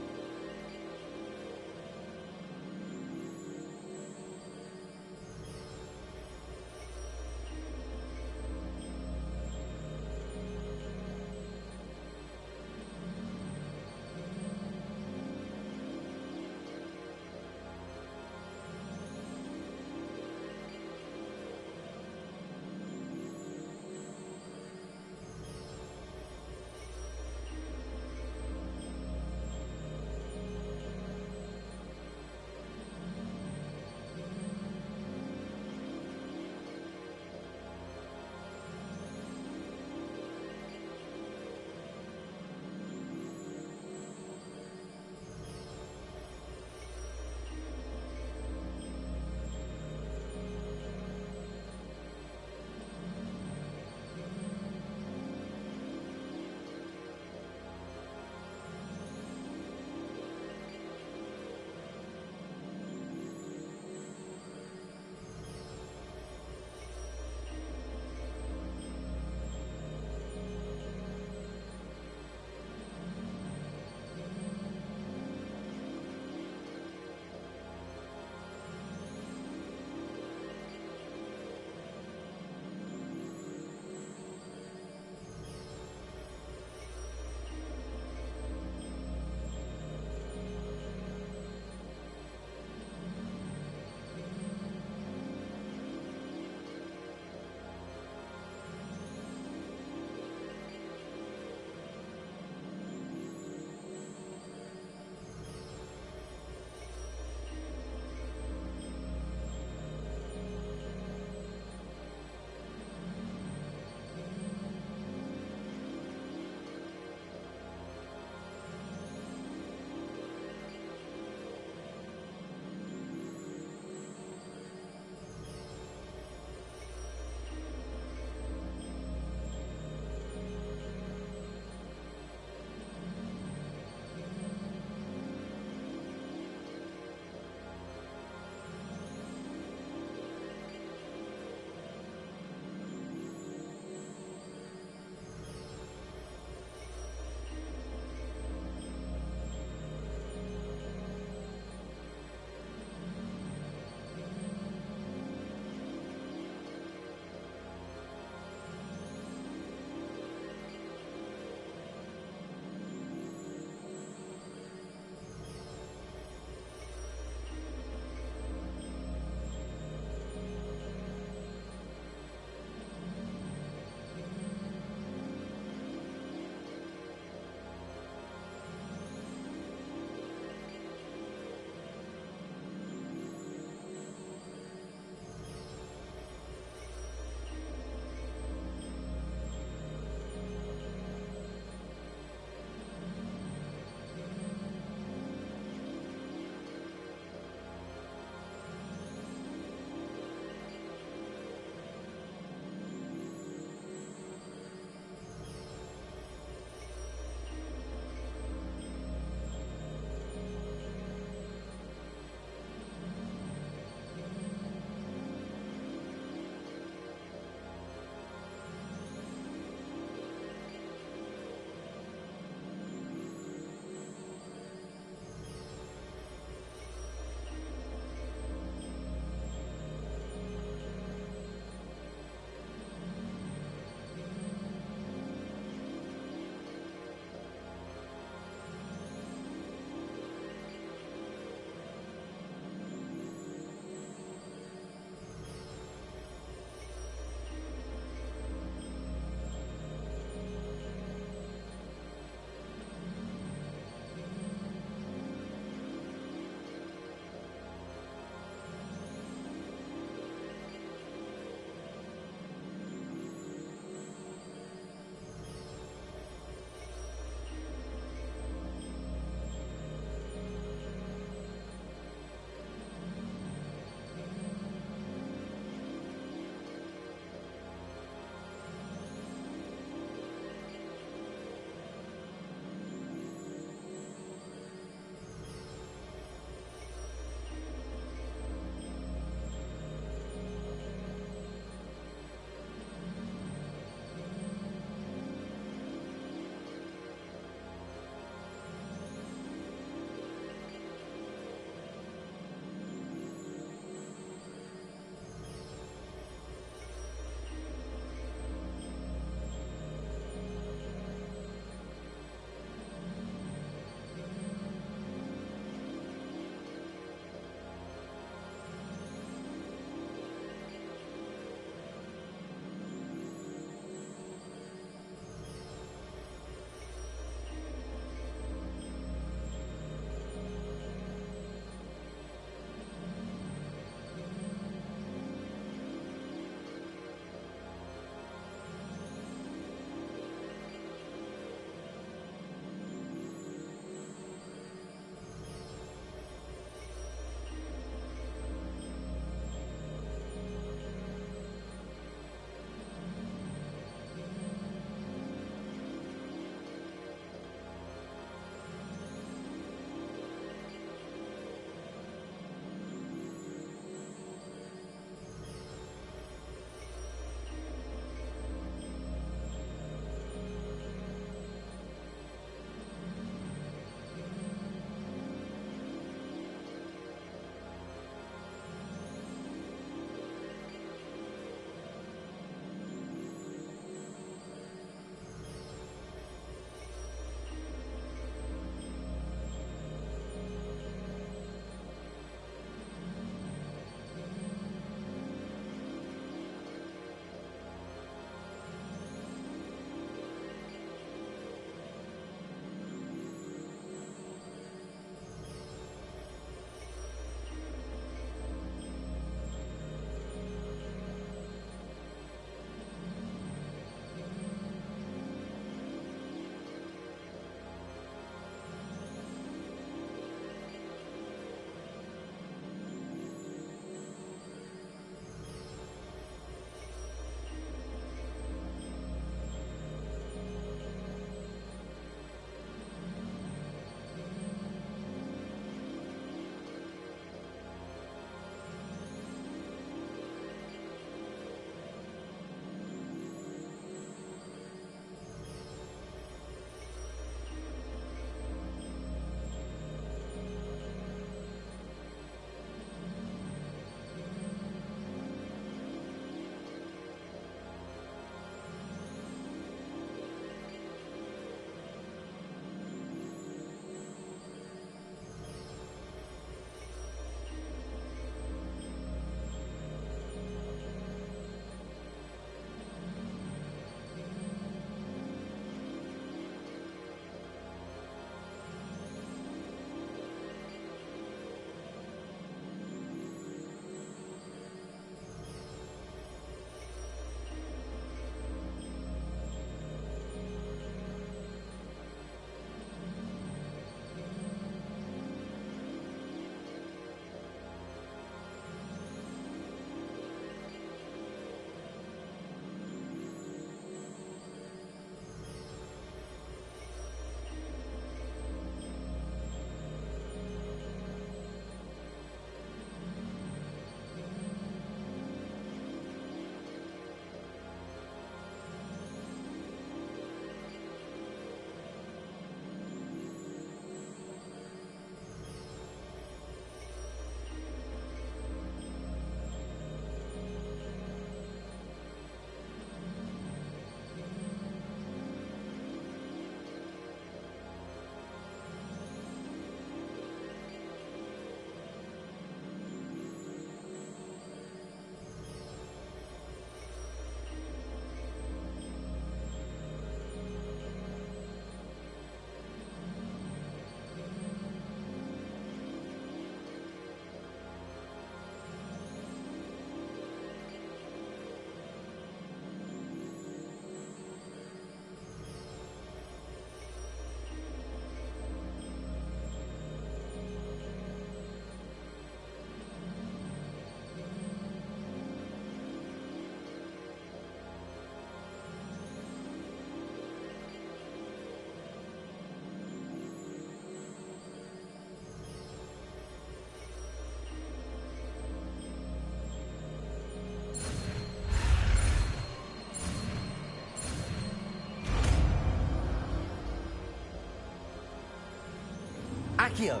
Accio!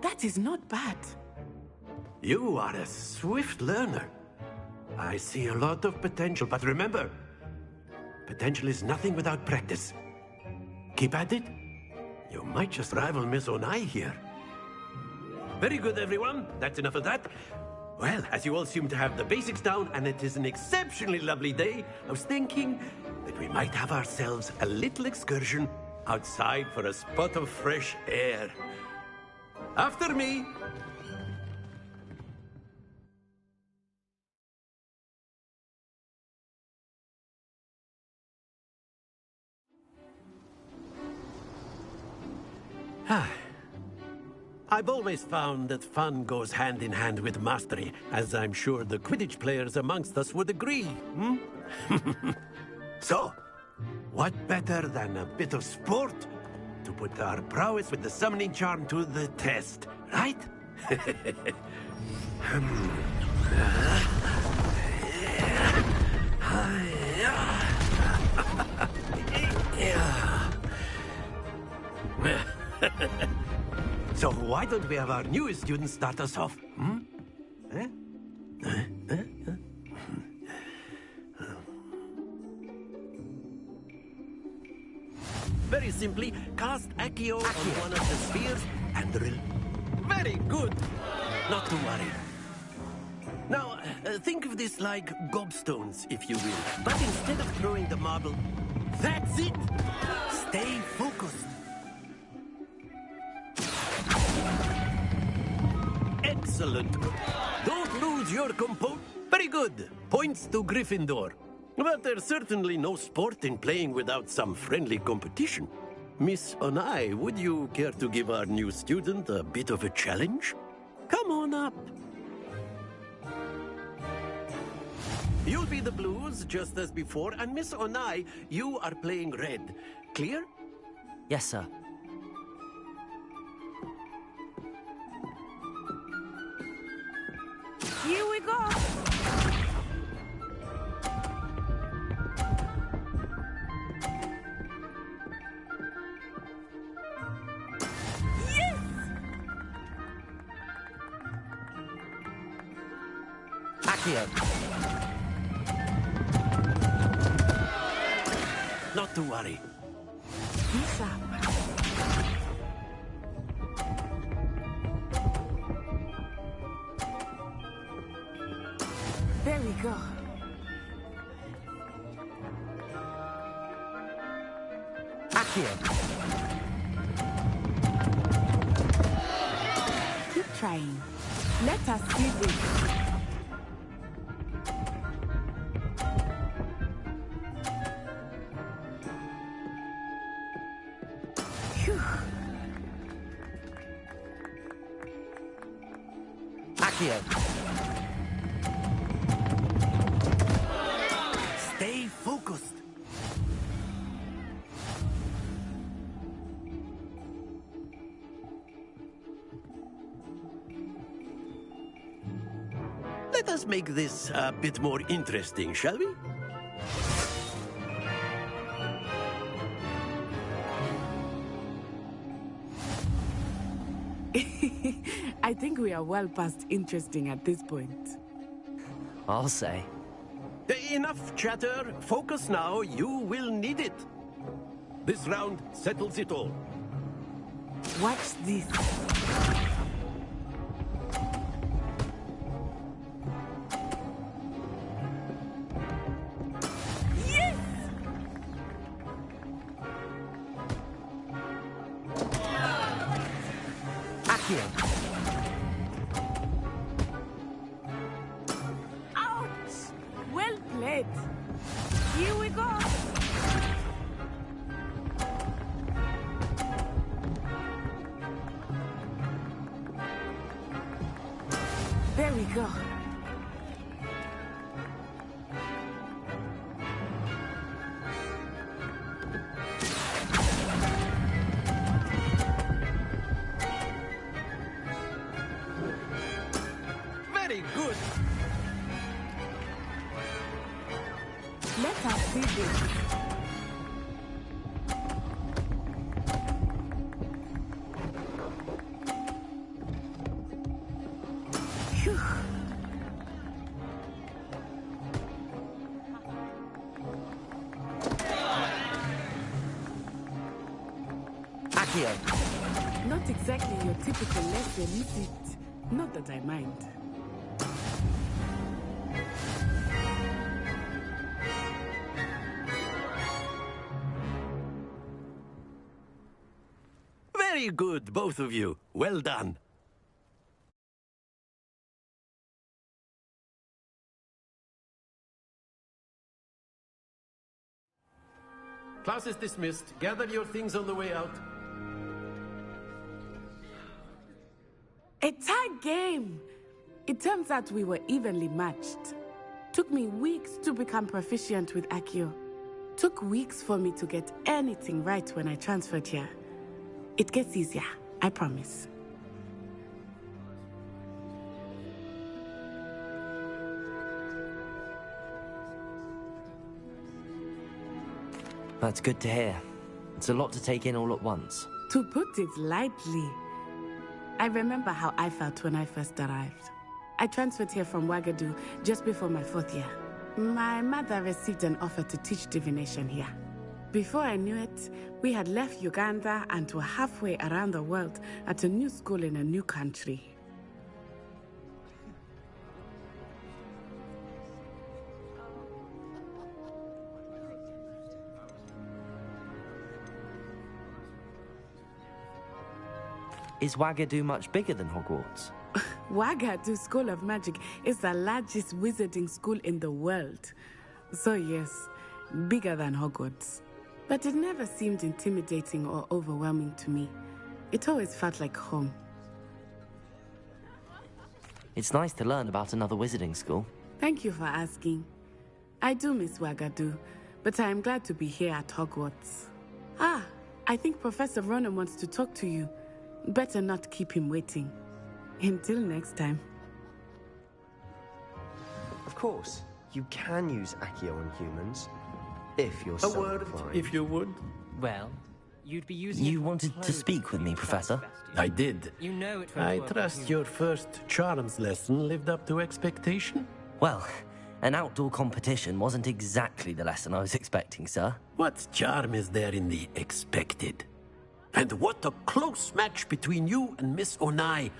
That is not bad. You are a swift learner. I see a lot of potential, but remember, potential is nothing without practice. Keep at it. You might just rival Miss Onai here. Very good, everyone. That's enough of that. Well, as you all seem to have the basics down, and it is an exceptionally lovely day, I was thinking that we might have ourselves a little excursion outside for a spot of fresh air. After me. I've always found that fun goes hand in hand with mastery, as I'm sure the Quidditch players amongst us would agree. So, what better than a bit of sport to put our prowess with the summoning charm to the test, right? So why don't we have our newest student start us off? Very simply, cast Accio on one of the spheres and Very good! Not to worry. Now, think of this like gobstones, if you will. But instead of throwing the marble, that's it! Stay focused. Excellent. Don't lose your composure. Very good. Points to Gryffindor. But there's certainly no sport in playing without some friendly competition. Miss Onai, would you care to give our new student a bit of a challenge? Come on up. You'll be the blues, just as before, and Miss Onai, you are playing red. Clear? Yes, sir. Here we go. Yes! Accio! Not to worry. Peace up. There we go. Accio! Keep trying. Let us do this. Phew. Accio! Stay focused. Let us make this a bit more interesting, shall we? I think we are well past interesting at this point. I'll say. Enough chatter. Focus now. You will need it. This round settles it all. Watch this. Yes! Accio! Ouch! Well played. Here we go. There we go. Very good. Let us see this. Accio. Not exactly your typical lesson, is it? Not that I mind. Very good, both of you. Well done. Class is dismissed. Gather your things on the way out. A tag game! It turns out we were evenly matched. Took me weeks to become proficient with Accio. Took weeks for me to get anything right when I transferred here. It gets easier, I promise. That's good to hear. It's a lot to take in all at once. To put it lightly, I remember how I felt when I first arrived. I transferred here from Ouagadougou just before my 4th year. My mother received an offer to teach divination here. Before I knew it, we had left Uganda and were halfway around the world at a new school in a new country. Is Ouagadougou much bigger than Hogwarts? Ouagadougou School of Magic is the largest wizarding school in the world. So yes, bigger than Hogwarts. But it never seemed intimidating or overwhelming to me. It always felt like home. It's nice to learn about another wizarding school. Thank you for asking. I do miss Ouagadougou, but I am glad to be here at Hogwarts. Ah, I think Professor Ronan wants to talk to you. Better not keep him waiting. Until next time. Of course, you can use Accio on humans, if you're so A word, inclined. if you would. Well, you'd be using You wanted to speak with me, Professor? I did. You know it won't I work on trust humans. your first charms lesson lived up to expectation. Well, an outdoor competition wasn't exactly the lesson I was expecting, sir. What charm is there in the expected? And what a close match between you and Miss Onai.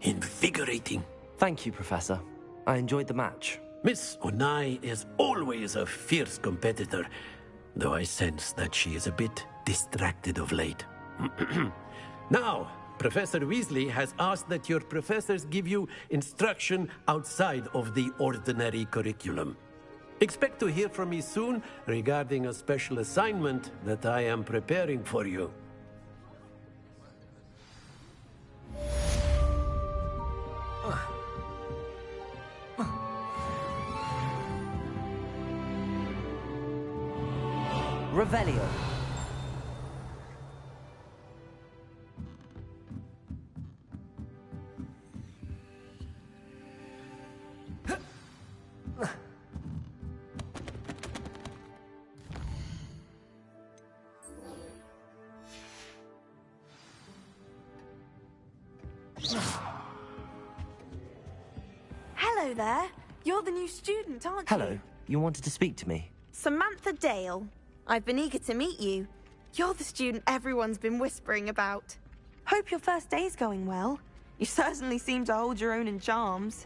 Invigorating. Thank you, Professor. I enjoyed the match. Miss Onai is always a fierce competitor, though I sense that she is a bit distracted of late. Now, Professor Weasley has asked that your professors give you instruction outside of the ordinary curriculum. Expect to hear from me soon regarding a special assignment that I am preparing for you. Revelio. Hello there. You're the new student, aren't Hello. you? You wanted to speak to me? Samantha Dale. I've been eager to meet you. You're the student everyone's been whispering about. Hope your first day's going well. You certainly seem to hold your own in charms.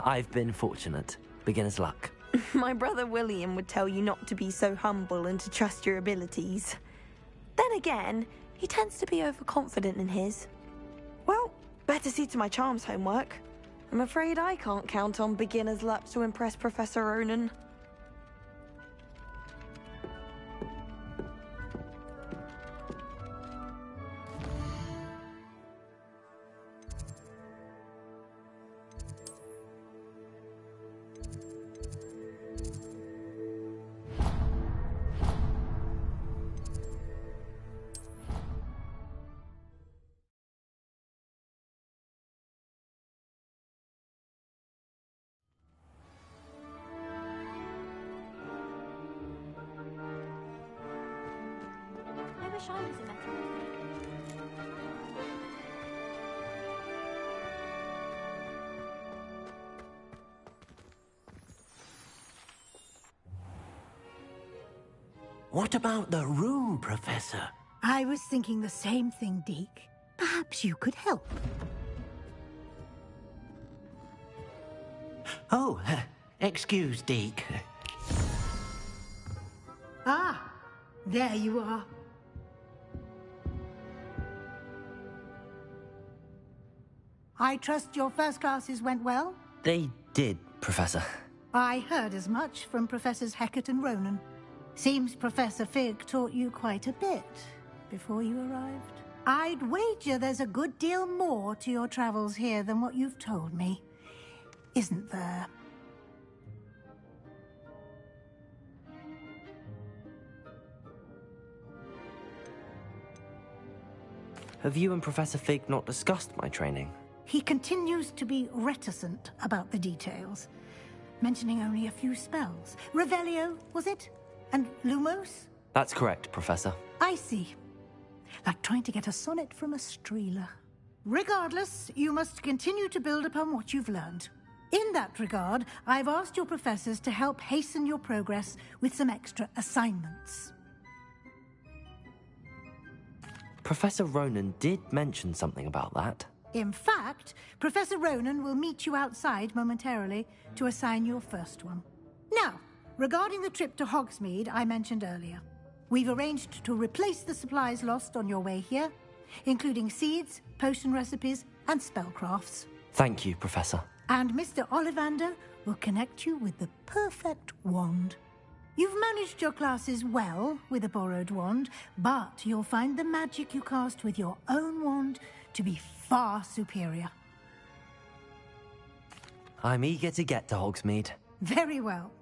I've been fortunate. Beginner's luck. My brother William would tell you not to be so humble and to trust your abilities. Then again, he tends to be overconfident in his. Well, better see to my charms homework. I'm afraid I can't count on beginner's luck to impress Professor Ronan. I wish I was a metal. What about the room, Professor? I was thinking the same thing, Deke. Perhaps you could help. Oh, excuse, Deke. Ah, there you are. I trust your first classes went well? They did, Professor. I heard as much from Professors Hecat and Ronan. Seems Professor Fig taught you quite a bit before you arrived. I'd wager there's a good deal more to your travels here than what you've told me. Isn't there? Have you and Professor Fig not discussed my training? He continues to be reticent about the details, mentioning only a few spells. Revelio, was it? And Lumos? That's correct, Professor. I see. Like trying to get a sonnet from a streeler. Regardless, you must continue to build upon what you've learned. In that regard, I've asked your professors to help hasten your progress with some extra assignments. Professor Ronan did mention something about that. In fact, Professor Ronan will meet you outside momentarily to assign your first one. Now, regarding the trip to Hogsmeade I mentioned earlier, we've arranged to replace the supplies lost on your way here, including seeds, potion recipes, and spellcrafts. Thank you, Professor. And Mr. Ollivander will connect you with the perfect wand. You've managed your classes well with a borrowed wand, but you'll find the magic you cast with your own wand to be far superior. I'm eager to get to Hogsmeade. Very well.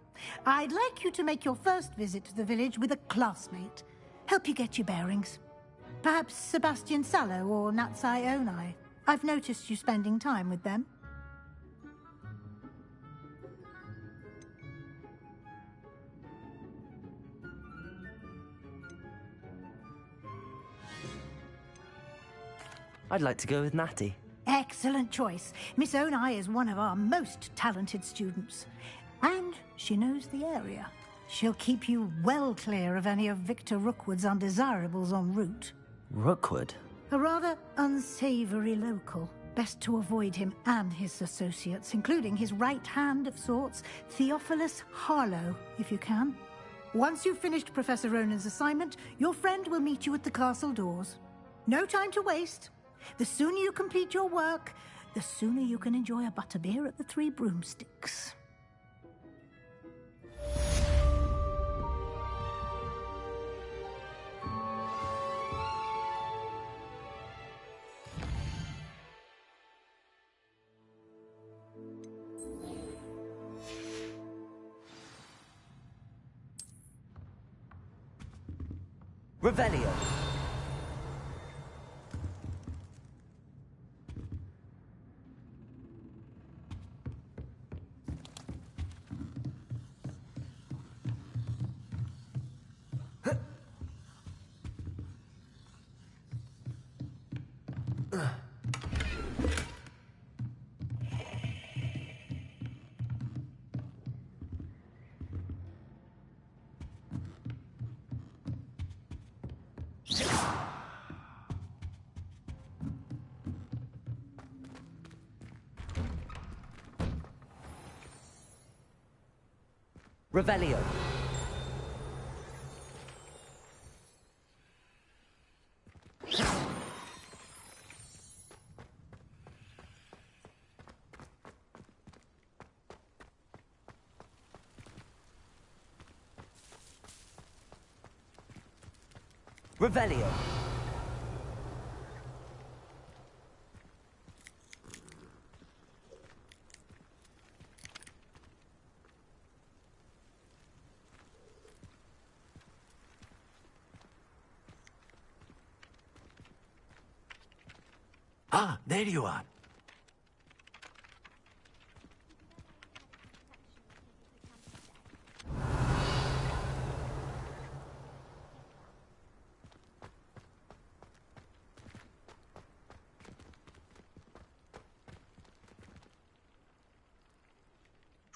I'd like you to make your first visit to the village with a classmate. Help you get your bearings. Perhaps Sebastian Sallow or Natsai Onai. I've noticed you spending time with them. I'd like to go with Natty. Excellent choice. Miss Onai is one of our most talented students. And she knows the area. She'll keep you well clear of any of Victor Rookwood's undesirables en route. Rookwood? A rather unsavory local. Best to avoid him and his associates, including his right hand of sorts, Theophilus Harlow, if you can. Once you've finished Professor Ronan's assignment, your friend will meet you at the castle doors. No time to waste. The sooner you complete your work, the sooner you can enjoy a butterbeer at the Three Broomsticks. Revelio. Revelio. Revelio. Ah, there you are.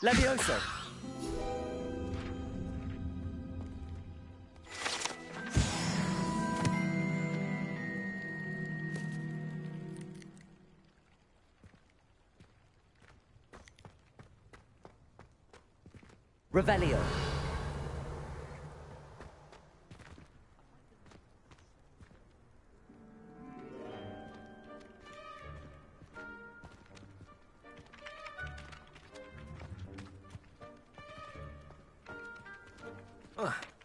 Levioso. Revelio. Ugh.